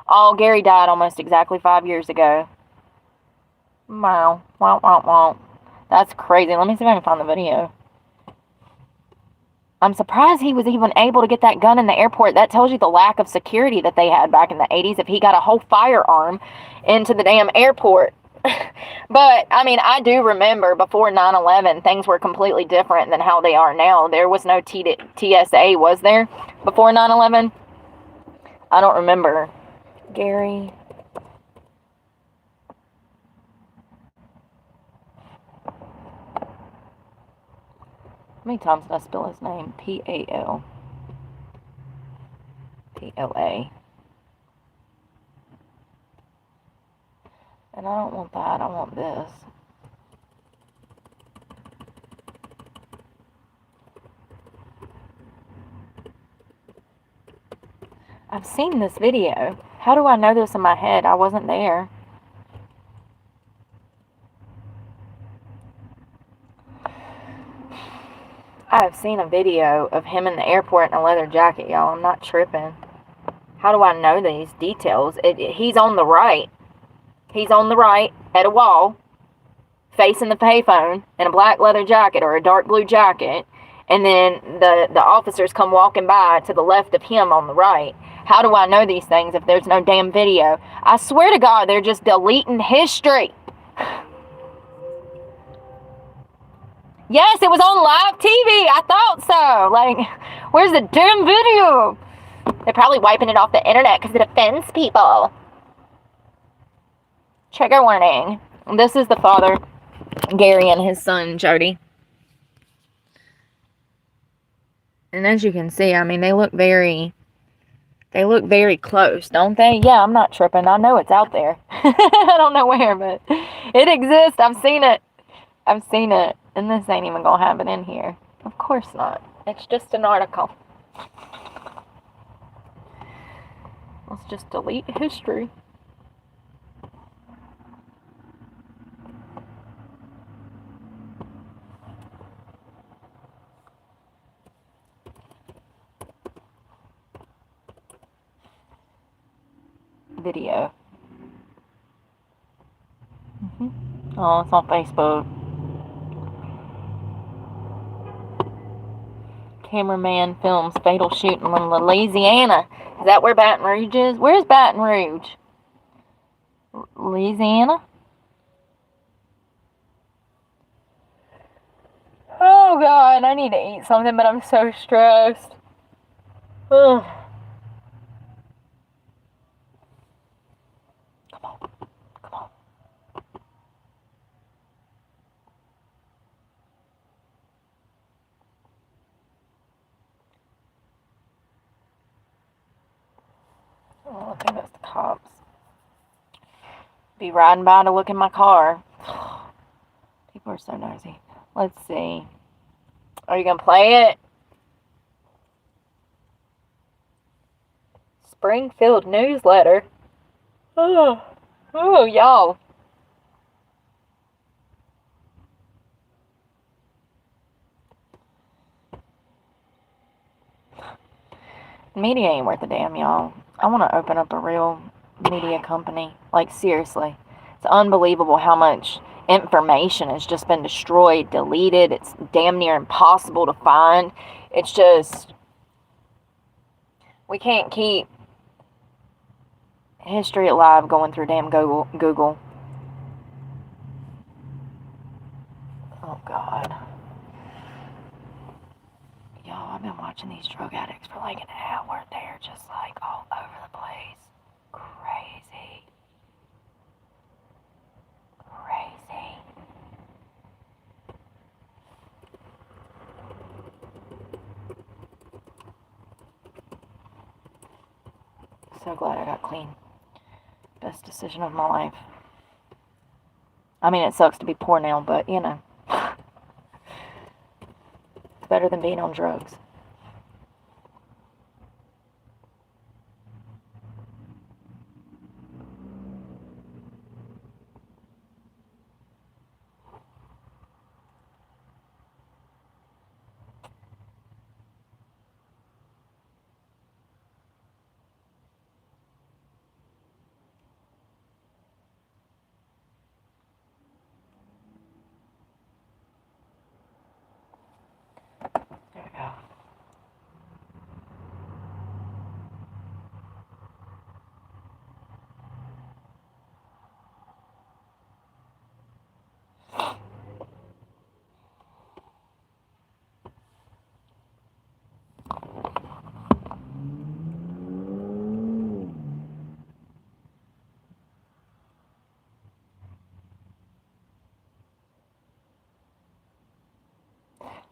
Oh, Gary died almost exactly 5 years ago. Wow. Wow, wow, wow. That's crazy. Let me see if I can find the video. I'm surprised he was even able to get that gun in the airport. That tells you the lack of security that they had back in the 80s if he got a whole firearm into the damn airport. But, I mean, I do remember before 9/11, things were completely different than how they are now. There was no TSA, was there, before 9/11? I don't remember. Gary. How many times did I spell his name? P-A-L. P-L-A. And I don't want that. I want this. I've seen this video. How do I know this in my head? I wasn't there. I have seen a video of him in the airport in a leather jacket, y'all. I'm not tripping. How do I know these details? He's on the right. He's on the right at a wall, facing the payphone in a black leather jacket or a dark blue jacket. And then the officers come walking by to the left of him on the right. How do I know these things if there's no damn video? I swear to God, they're just deleting history. Yes, it was on live TV. I thought so. Like, where's the damn video? They're probably wiping it off the internet because it offends people. Trigger warning. This is the father, Gary, and his son, Jody. And as you can see, I mean, they look very close, don't they? Yeah, I'm not tripping. I know it's out there. I don't know where, but it exists. I've seen it. And this ain't even gonna have it in here. Of course not. It's just an article. Let's just delete history. Video. Oh, it's on Facebook. Cameraman films fatal shooting in Louisiana. Is that where Baton Rouge is? Where's Baton Rouge? Louisiana? Oh, God, I need to eat something, but I'm so stressed. Ugh. Come on. Come on. Oh, I think that's the cops. Be riding by to look in my car. People are so nosy. Let's see. Are you going to play it? Springfield newsletter. Oh, y'all. Media ain't worth a damn, y'all. I want to open up a real media company. Like, seriously. It's unbelievable how much information has just been destroyed, deleted. It's damn near impossible to find. It's just, we can't keep history alive going through damn Google. Oh, God. Y'all, I've been watching these drug addicts for like an hour. They're just like all over the place. Crazy. So glad I got clean. Best decision of my life. I mean, it sucks to be poor now, but, you know. It's better than being on drugs. There we go.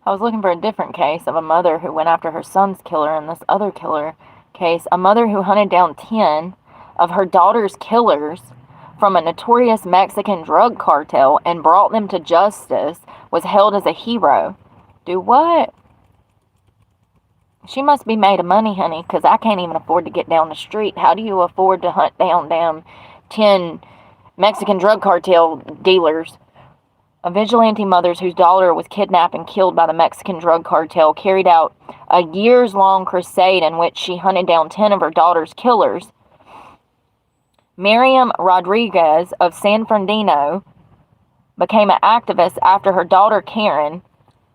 I was looking for a different case of a mother who went after her son's killer in this other killer case. A mother who hunted down 10 of her daughter's killers from a notorious Mexican drug cartel and brought them to justice was hailed as a hero. Do what? She must be made of money, honey, because I can't even afford to get down the street. How do you afford to hunt down damn 10 Mexican drug cartel dealers? A vigilante mother whose daughter was kidnapped and killed by the Mexican drug cartel carried out a years-long crusade in which she hunted down 10 of her daughter's killers. Miriam Rodriguez of San Fernandino became an activist after her daughter Karen,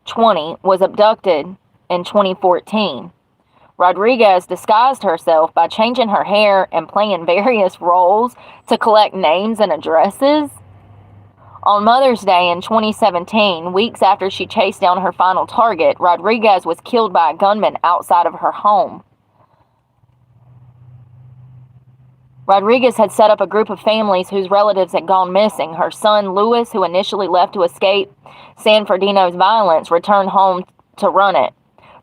20, was abducted in 2014. Rodriguez disguised herself by changing her hair and playing various roles to collect names and addresses. On Mother's Day in 2017, weeks after she chased down her final target, Rodriguez was killed by a gunman outside of her home. Rodriguez had set up a group of families whose relatives had gone missing. Her son, Louis, who initially left to escape San Fernandino's violence, returned home to run it.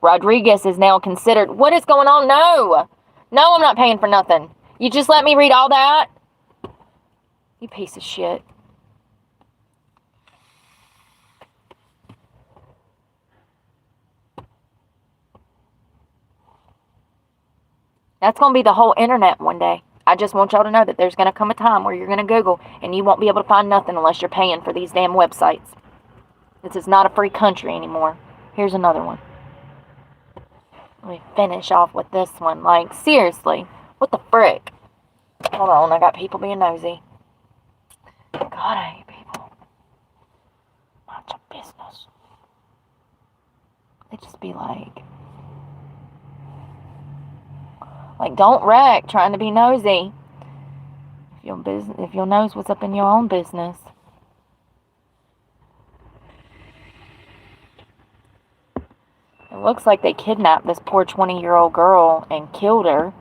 Rodriguez is now considered... What is going on? No, I'm not paying for nothing. You just let me read all that? You piece of shit. That's going to be the whole internet one day. I just want y'all to know that there's going to come a time where you're going to Google and you won't be able to find nothing unless you're paying for these damn websites. This is not a free country anymore. Here's another one. Let me finish off with this one. Like, seriously, what the frick? Hold on, I got people being nosy. God, I hate people. Mind your business. They just be like, don't wreck trying to be nosy. If you'll knows what's up in your own business. It looks like they kidnapped this poor 20-year-old girl and killed her.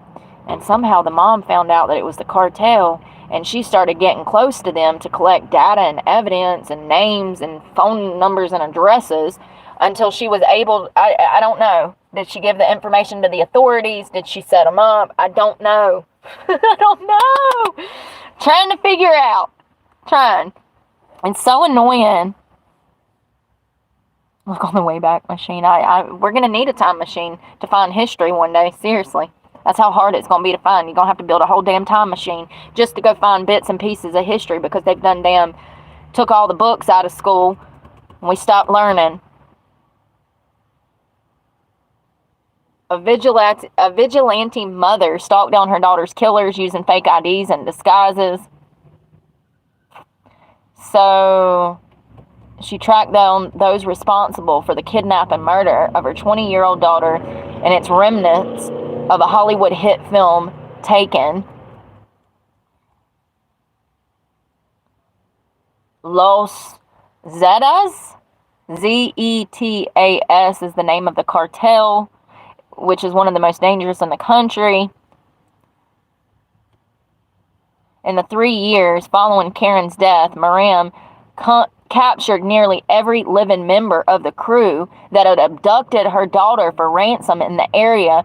And somehow the mom found out that it was the cartel, and she started getting close to them to collect data and evidence and names and phone numbers and addresses until she was able... I don't know. Did she give the information to the authorities? Did she set them up? I don't know. I don't know. Trying to figure out. Trying. It's so annoying. Look on the Wayback Machine. We're going to need a time machine to find history one day. Seriously. That's how hard it's going to be to find. You're going to have to build a whole damn time machine just to go find bits and pieces of history because they've took all the books out of school and we stopped learning. A vigilante mother stalked down her daughter's killers using fake IDs and disguises. So she tracked down those responsible for the kidnap and murder of her 20-year-old daughter and its remnants of a Hollywood hit film, Taken. Los Zetas, Zetas is the name of the cartel, which is one of the most dangerous in the country. In the 3 years following Karen's death, Miriam captured nearly every living member of the crew that had abducted her daughter for ransom in the area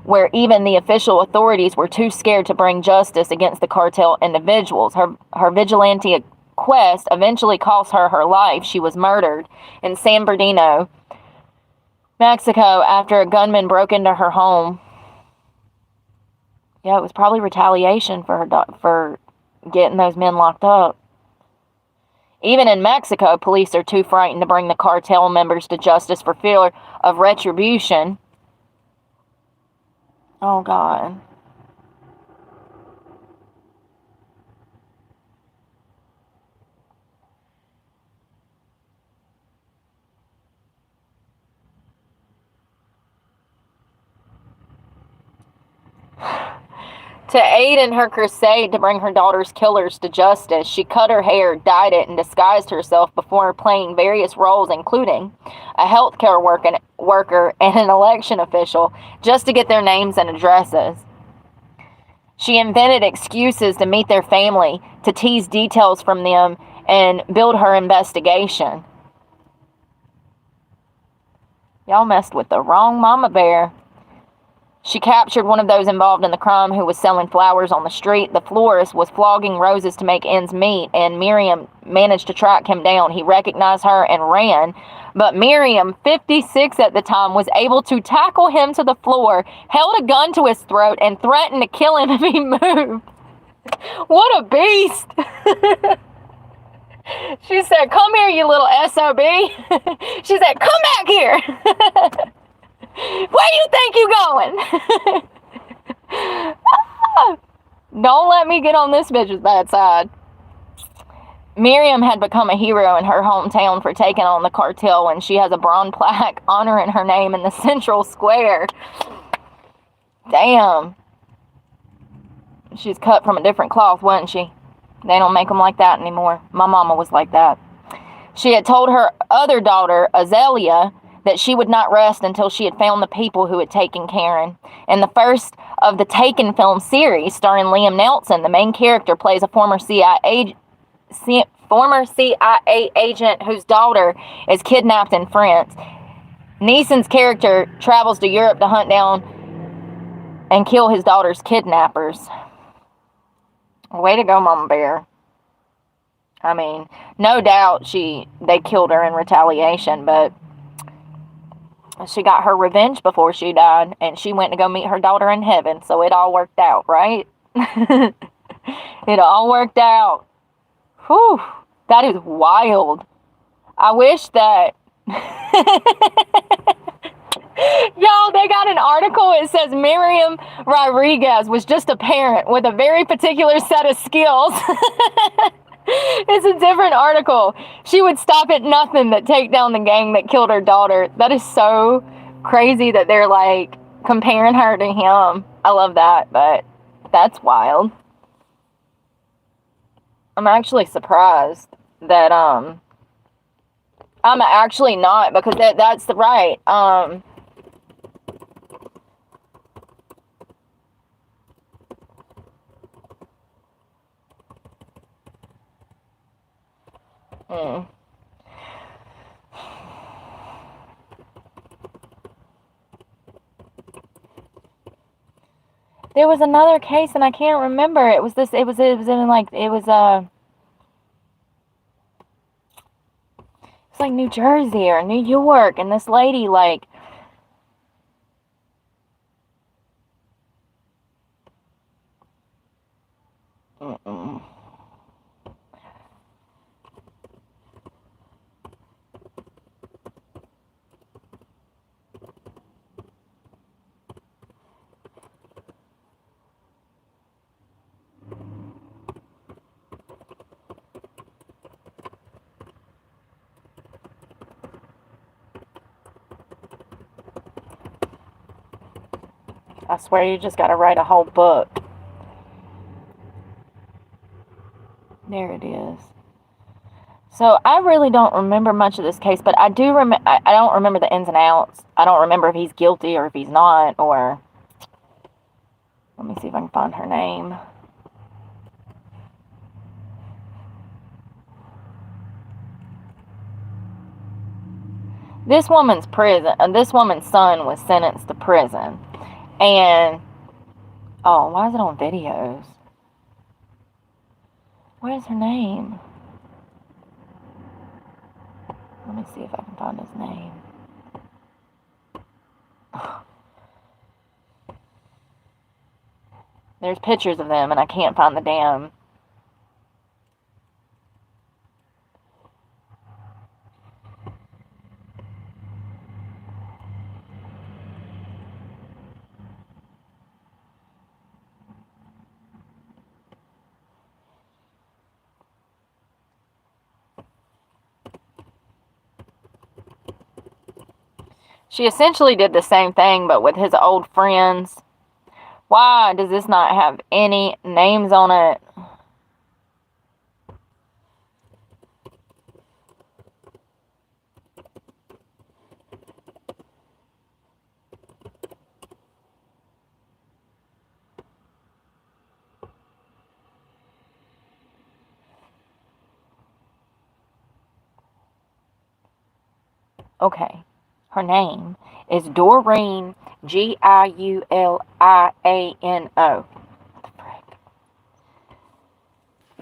where even the official authorities were too scared to bring justice against the cartel individuals. Her vigilante quest eventually cost her her life. She was murdered in San Bernardino, Mexico, after a gunman broke into her home. Yeah, it was probably retaliation for getting those men locked up. Even in Mexico, police are too frightened to bring the cartel members to justice for fear of retribution. Oh, God. To aid in her crusade to bring her daughter's killers to justice, she cut her hair, dyed it, and disguised herself before playing various roles, including a healthcare worker and an election official, just to get their names and addresses. She invented excuses to meet their family, to tease details from them, and build her investigation. Y'all messed with the wrong mama bear. She captured one of those involved in the crime who was selling flowers on the street. The florist was flogging roses to make ends meet, and Miriam managed to track him down. He recognized her and ran, but Miriam, 56 at the time, was able to tackle him to the floor, held a gun to his throat, and threatened to kill him if he moved. What a beast! She said, "Come here, you little SOB." She said, "Come back here." Where you think you going? Don't let me get on this bitch's bad side. Miriam had become a hero in her hometown for taking on the cartel, and she has a bronze plaque honoring her name in the central square. Damn. She's cut from a different cloth, wasn't she? They don't make them like that anymore. My mama was like that. She had told her other daughter, Azalea, that she would not rest until she had found the people who had taken Karen. In the first of the Taken film series, starring Liam Neeson, the main character plays a former CIA agent whose daughter is kidnapped in France. Neeson's character travels to Europe to hunt down and kill his daughter's kidnappers. Way to go, Mama Bear. I mean, no doubt they killed her in retaliation, but she got her revenge before she died, and she went to go meet her daughter in heaven, so it all worked out, right? It all worked out. Whew, that is wild. I wish that... Y'all, they got an article. It says Miriam Rodriguez was just a parent with a very particular set of skills. It's a different article. She would stop at nothing to take down the gang that killed her daughter. That is so crazy that they're like comparing her to him. I love that, but that's wild. I'm actually surprised that I'm actually not, because that's the right There was another case, and I can't remember. It was this. It was in like it's like New Jersey or New York, and this lady like. I swear you just gotta write a whole book. There it is. So I really don't remember much of this case, but I do remember. I don't remember the ins and outs. I don't remember if he's guilty or if he's not. Or let me see if I can find her name. This woman's son was sentenced to prison, and oh, why is it on videos? Where's her name? Let me see if I can find his name. There's pictures of them, and I can't find the damn. She essentially did the same thing, but with his old friends. Why does this not have any names on it? Okay. Her name is Doreen, Giuliano.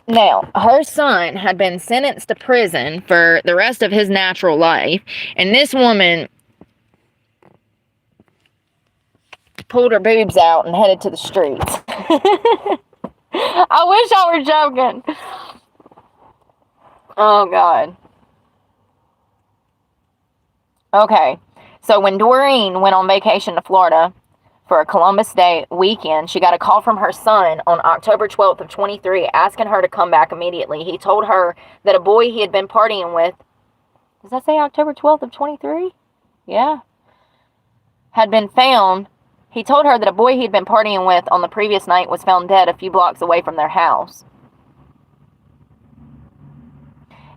Now, her son had been sentenced to prison for the rest of his natural life, and this woman pulled her boobs out and headed to the streets. I wish I were joking. Oh, God. Okay, so when Doreen went on vacation to Florida for a Columbus Day weekend, she got a call from her son on October 12th of 23 asking her to come back immediately. He told her that a boy he had been partying with, does that say October 12th of 23? Yeah. Had been found. He told her that a boy he'd been partying with on the previous night was found dead a few blocks away from their house.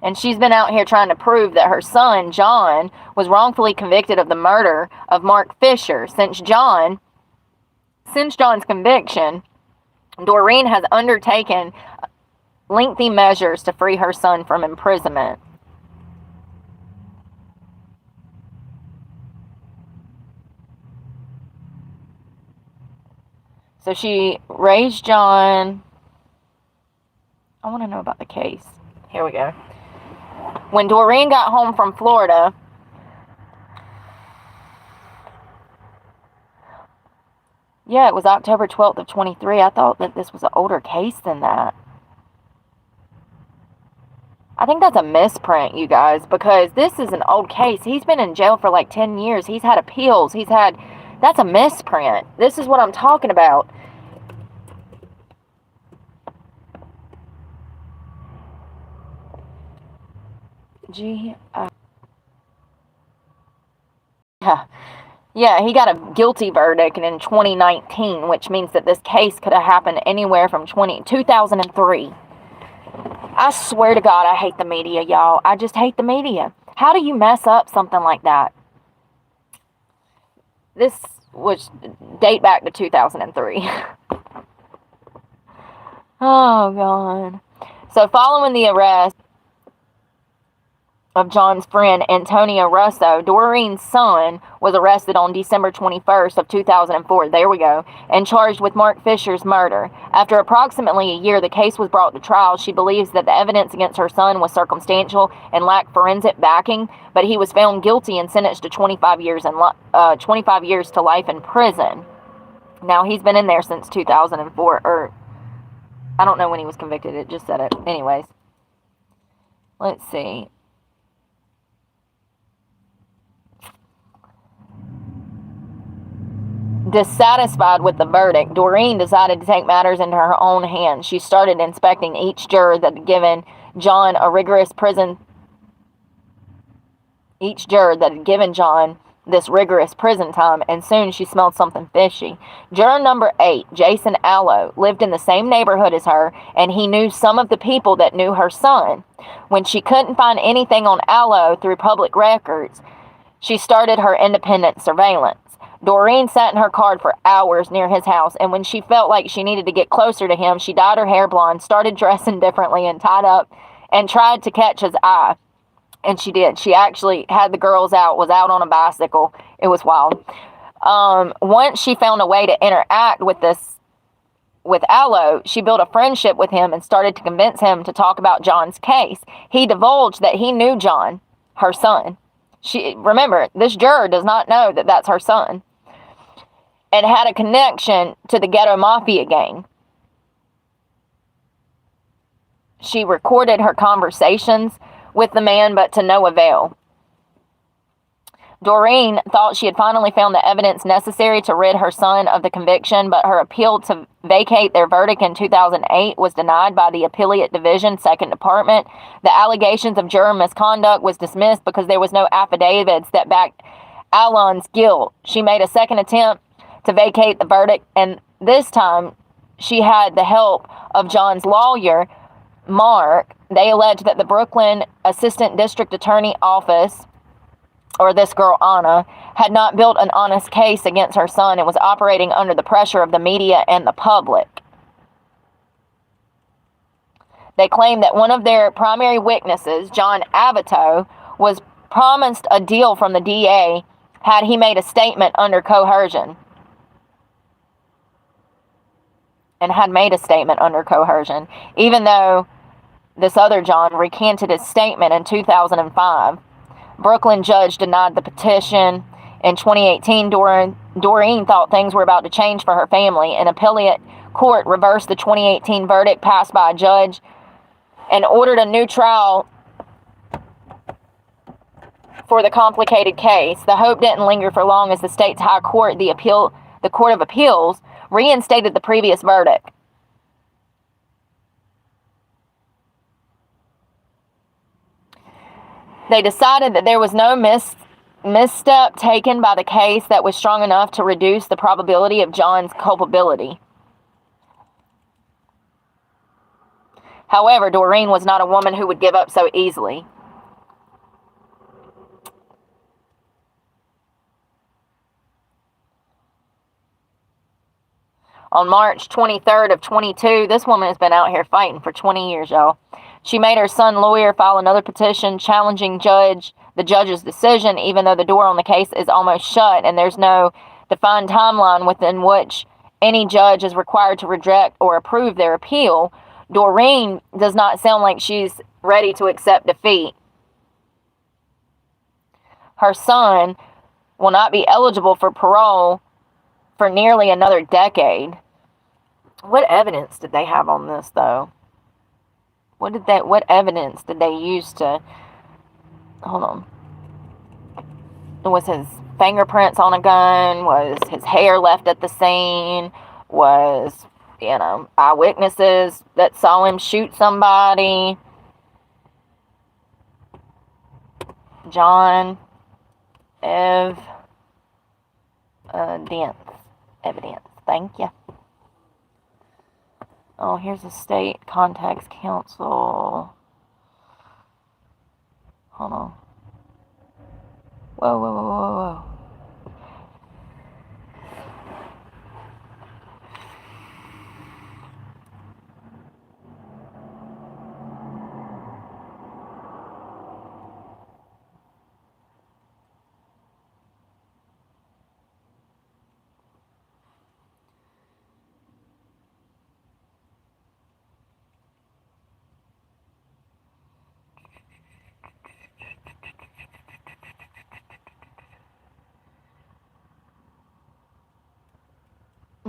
And she's been out here trying to prove that her son, John, was wrongfully convicted of the murder of Mark Fisher. Since John's conviction, Doreen has undertaken lengthy measures to free her son from imprisonment. So she raised John. I want to know about the case. Here we go. When Doreen got home from Florida, yeah, it was October 12th of 23. I thought that this was an older case than that. I think that's a misprint, you guys, because this is an old case. He's been in jail for like 10 years. He's had appeals. That's a misprint. This is what I'm talking about. Yeah, he got a guilty verdict in 2019, which means that this case could have happened anywhere from 2003. I swear to God, I hate the media, y'all. I just hate the media. How do you mess up something like that? This was date back to 2003. Oh, God. So following the arrest, of John's friend Antonio Russo, Doreen's son, was arrested on December 21st of 2004, there we go, and charged with Mark Fisher's murder. After approximately a year, the case was brought to trial. She believes that the evidence against her son was circumstantial and lacked forensic backing, but he was found guilty and sentenced to 25 years to life in prison. Now, he's been in there since 2004, or I don't know when he was convicted, it just said it. Anyways, let's see. Dissatisfied with the verdict, Doreen decided to take matters into her own hands. She started inspecting each juror that had given John this rigorous prison time, and soon she smelled something fishy. Juror number 8, Jason Allo, lived in the same neighborhood as her, and he knew some of the people that knew her son. When she couldn't find anything on Allo through public records, she started her independent surveillance. Doreen sat in her car for hours near his house, and when she felt like she needed to get closer to him, she dyed her hair blonde, started dressing differently, and tied up and tried to catch his eye. And she did. She actually had the girls out, was out on a bicycle. It was wild. Once she found a way to interact with Allo, she built a friendship with him and started to convince him to talk about John's case. He divulged that he knew John, her son. Remember, this juror does not know that that's her son, and had a connection to the ghetto mafia gang. She recorded her conversations with the man, but to no avail. Doreen thought she had finally found the evidence necessary to rid her son of the conviction, but her appeal to vacate their verdict in 2008 was denied by the Appellate Division, 2nd Department. The allegations of juror misconduct was dismissed because there was no affidavits that backed Alon's guilt. She made a second attempt to vacate the verdict, and this time she had the help of John's lawyer, Mark. They alleged that the Brooklyn Assistant District Attorney Office, or this girl Anna, had not built an honest case against her son and was operating under the pressure of the media and the public. They claimed that one of their primary witnesses, John Avito, was promised a deal from the DA had he made a statement under coercion. And had made a statement under coercion, even though this other John recanted his statement in 2005. Brooklyn judge denied the petition. In 2018, Doreen thought things were about to change for her family. An appellate court reversed the 2018 verdict passed by a judge and ordered a new trial for the complicated case. The hope didn't linger for long as the state's high court, the Court of Appeals, reinstated the previous verdict. They decided that there was no misstep taken by the case that was strong enough to reduce the probability of John's culpability. However, Doreen was not a woman who would give up so easily. On March 23rd of 22, this woman has been out here fighting for 20 years, y'all. She made her son lawyer file another petition challenging the judge's decision, even though the door on the case is almost shut and there's no defined timeline within which any judge is required to reject or approve their appeal. Doreen does not sound like she's ready to accept defeat. Her son will not be eligible for parole for nearly another decade. What evidence did they have on this, though? What evidence did they use to, hold on. Was his fingerprints on a gun? Was his hair left at the scene? Was, eyewitnesses that saw him shoot somebody? John Evidence. Thank you. Oh, here's a state contacts council. Hold on. Whoa.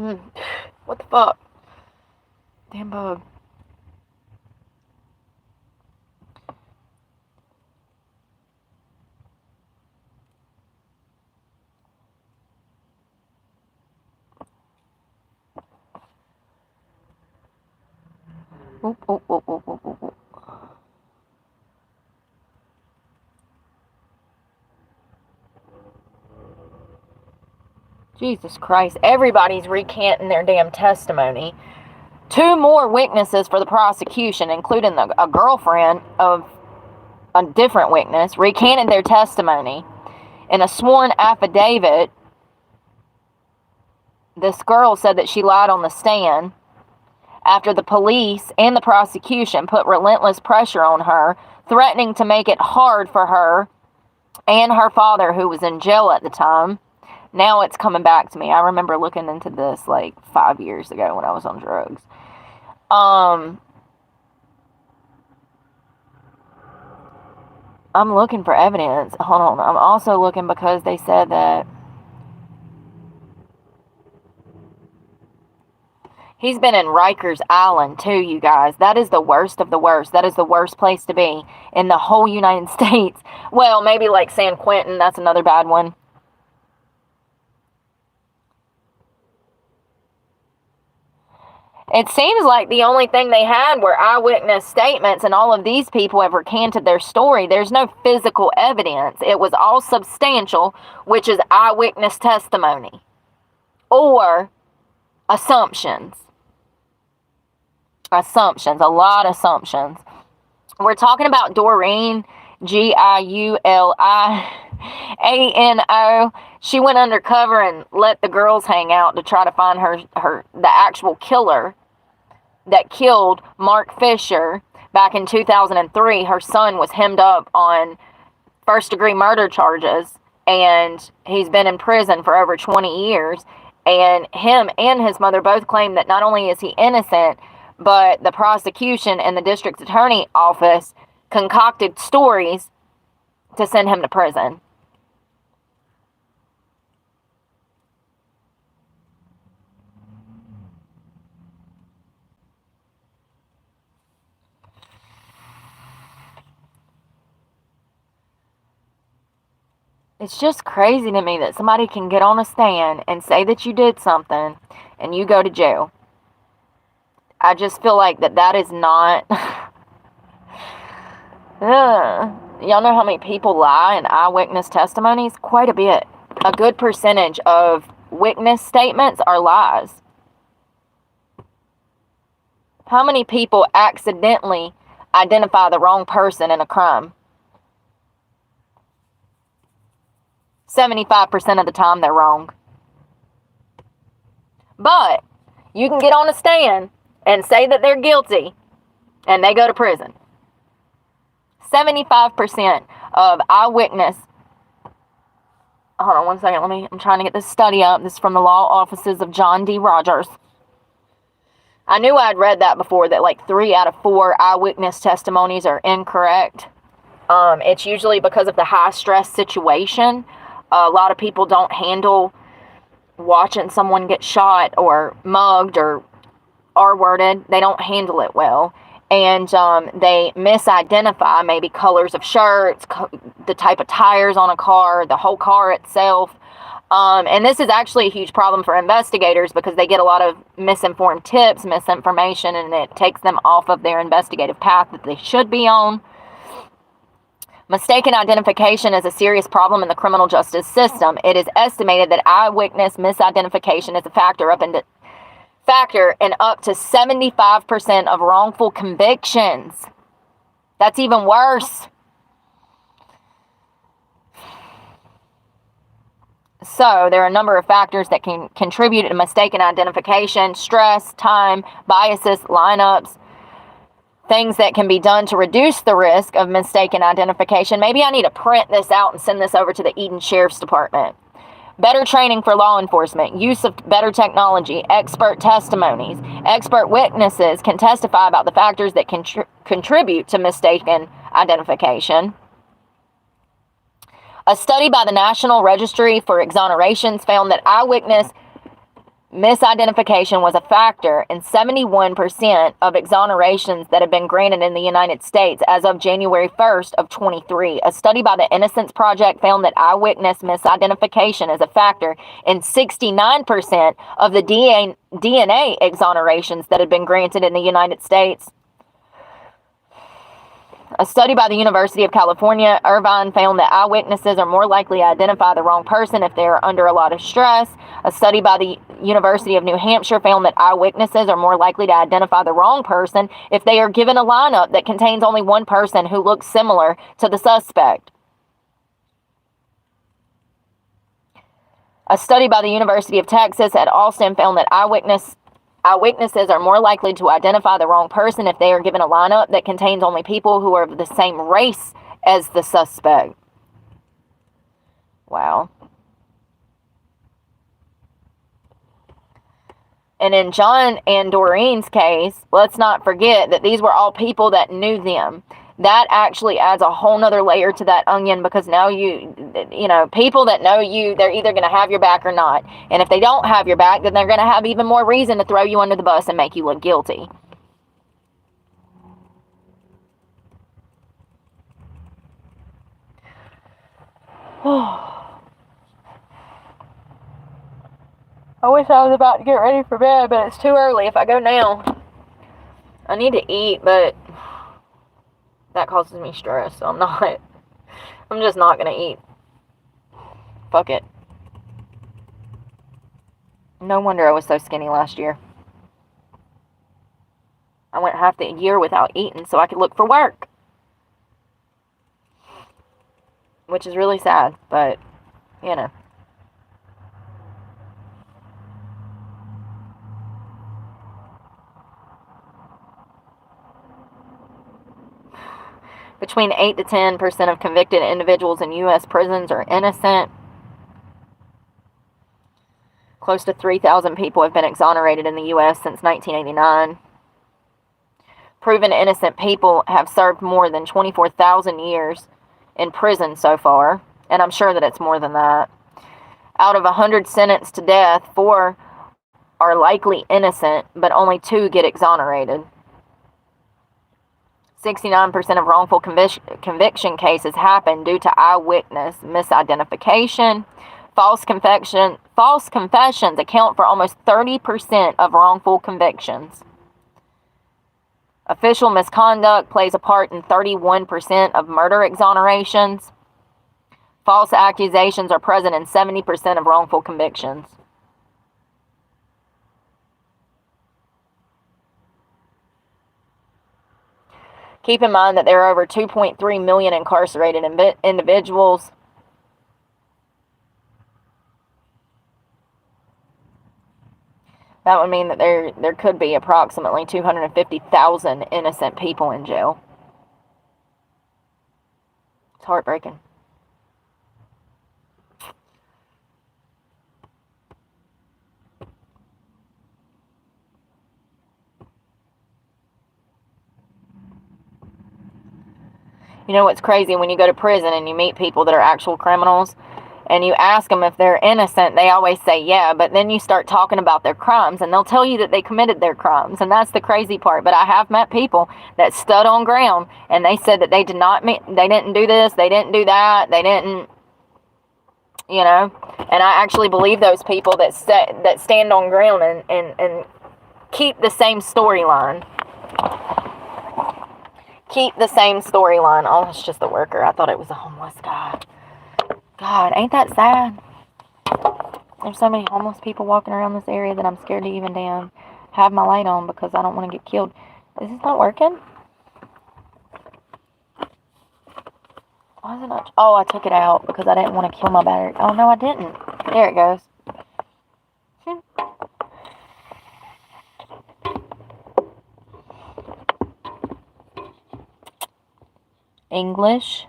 What the fuck? Damn bug. Oh. Jesus Christ. Everybody's recanting their damn testimony. 2 more witnesses for the prosecution, including a girlfriend of a different witness, recanted their testimony. In a sworn affidavit, this girl said that she lied on the stand after the police and the prosecution put relentless pressure on her, threatening to make it hard for her and her father, who was in jail at the time. Now it's coming back to me. I remember looking into this like 5 years ago when I was on drugs. I'm looking for evidence. Hold on. I'm also looking because they said that he's been in Rikers Island too, you guys. That is the worst of the worst. That is the worst place to be in the whole United States. Well, maybe like San Quentin. That's another bad one. It seems like the only thing they had were eyewitness statements, and all of these people have recanted their story. There's no physical evidence. It was all substantial, which is eyewitness testimony or assumptions. A lot of assumptions. We're talking about Doreen, Giuliano. She went undercover and let the girls hang out to try to find the actual killer that killed Mark Fisher back in 2003. Her son was hemmed up on first-degree murder charges, and he's been in prison for over 20 years. And him and his mother both claim that not only is he innocent, but the prosecution and the district attorney office concocted stories to send him to prison. It's just crazy to me that somebody can get on a stand and say that you did something and you go to jail. I just feel like that is not... Y'all know how many people lie in eyewitness testimonies? Quite a bit. A good percentage of witness statements are lies. How many people accidentally identify the wrong person in a crime? 75% of the time they're wrong. But you can get on a stand and say that they're guilty and they go to prison. 75% of eyewitness... Hold on one second. I'm trying to get this study up. This is from the law offices of John D. Rogers. I knew I'd read that before, that like 3 out of 4 eyewitness testimonies are incorrect. It's usually because of the high stress situation. A lot of people don't handle watching someone get shot or mugged or R-worded. They don't handle it well. And they misidentify maybe colors of shirts, the type of tires on a car, the whole car itself. And this is actually a huge problem for investigators because they get a lot of misinformed tips, misinformation, and it takes them off of their investigative path that they should be on. Mistaken identification is a serious problem in the criminal justice system. It is estimated that eyewitness misidentification is a factor in up to 75% of wrongful convictions. That's even worse. So there are a number of factors that can contribute to mistaken identification: stress, time, biases, lineups, things that can be done to reduce the risk of mistaken identification. Maybe I need to print this out and send this over to the Eden Sheriff's Department. Better training for law enforcement, use of better technology, expert testimonies. Expert witnesses can testify about the factors that contribute to mistaken identification. A study by the National Registry for Exonerations found that eyewitness misidentification was a factor in 71% of exonerations that have been granted in the United States as of January 1st of 23. A study by the Innocence Project found that eyewitness misidentification is a factor in 69% of the DNA exonerations that have been granted in the United States. A study by the University of California, Irvine, found that eyewitnesses are more likely to identify the wrong person if they are under a lot of stress. A study by the University of New Hampshire found that eyewitnesses are more likely to identify the wrong person if they are given a lineup that contains only one person who looks similar to the suspect. A study by the University of Texas at Austin found that eyewitnesses are more likely to identify the wrong person if they are given a lineup that contains only people who are of the same race as the suspect. Wow. And in John and Doreen's case, let's not forget that these were all people that knew them. That actually adds a whole nother layer to that onion, because now you know, people that know you, they're either going to have your back or not. And if they don't have your back, then they're going to have even more reason to throw you under the bus and make you look guilty. I wish I was about to get ready for bed, but it's too early. If I go now, I need to eat, but that causes me stress, so I'm just not going to eat. Fuck it. No wonder I was so skinny last year. I went half the year without eating so I could look for work. Which is really sad, but, you know. Between 8 to 10% of convicted individuals in U.S. prisons are innocent. Close to 3,000 people have been exonerated in the U.S. since 1989. Proven innocent people have served more than 24,000 years in prison so far, and I'm sure that it's more than that. Out of 100 sentenced to death, 4 are likely innocent, but only 2 get exonerated. 69% of wrongful conviction cases happen due to eyewitness misidentification. False confessions account for almost 30% of wrongful convictions. Official misconduct plays a part in 31% of murder exonerations. False accusations are present in 70% of wrongful convictions. Keep in mind that there are over 2.3 million incarcerated individuals. That would mean that there could be approximately 250,000 innocent people in jail. It's heartbreaking. You know what's crazy? When you go to prison and you meet people that are actual criminals, and you ask them if they're innocent, they always say yeah, but then you start talking about their crimes, and they'll tell you that they committed their crimes, and that's the crazy part. But I have met people that stood on ground, and they said that they didn't do this, they didn't do that, they didn't, you know, and I actually believe those people that stand on ground and keep the same storyline. Keep the same storyline. Oh, it's just the worker. I thought it was a homeless guy. God, ain't that sad? There's so many homeless people walking around this area that I'm scared to even damn have my light on because I don't want to get killed. Is this not working? Why is it not? Oh, I took it out because I didn't want to kill my battery. Oh, no, I didn't. There it goes. English.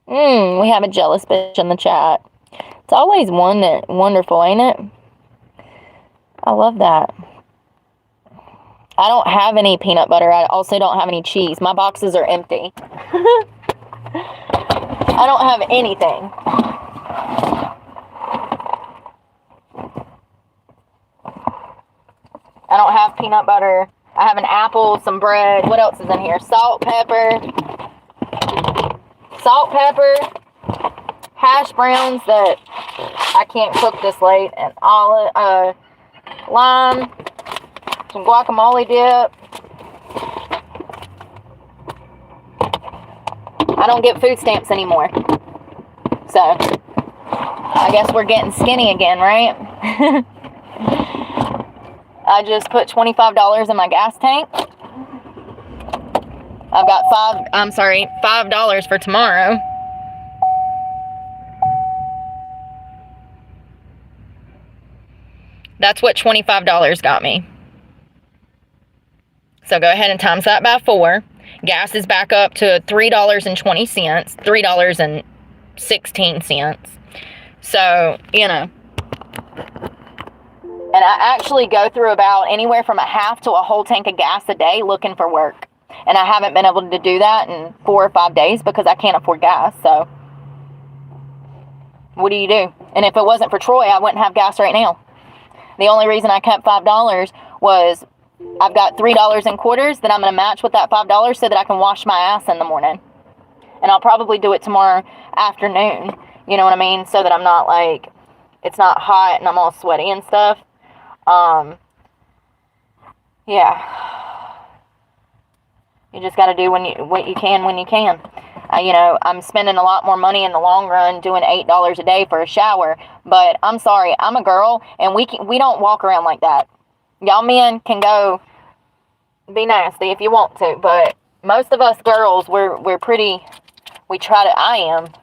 We have a jealous bitch in the chat. It's always wonderful, ain't it? I love that. I don't have any peanut butter. I also don't have any cheese. My boxes are empty. I don't have anything. I don't have peanut butter. I have an apple, some bread. What else is in here? Salt, pepper, hash browns that I can't cook this late, and olive, lime, some guacamole dip. I don't get food stamps anymore. So, I guess we're getting skinny again, right? I just put $25 in my gas tank. I've got $5 for tomorrow. That's what $25 got me. So go ahead and times that by 4. Gas is back up to $3.20, $3.16. So, you know. And I actually go through about anywhere from a half to a whole tank of gas a day looking for work. And I haven't been able to do that in 4 or 5 days because I can't afford gas. So, what do you do? And if it wasn't for Troy, I wouldn't have gas right now. The only reason I kept $5 was I've got $3 in quarters that I'm going to match with that $5 so that I can wash my ass in the morning. And I'll probably do it tomorrow afternoon. You know what I mean? So that I'm not like, it's not hot and I'm all sweaty and stuff. Yeah. You just got to do what you can when you can. You know, I'm spending a lot more money in the long run doing $8 a day for a shower. But I'm sorry, I'm a girl, and we don't walk around like that. Y'all men can go be nasty if you want to, but most of us girls, we're pretty. I am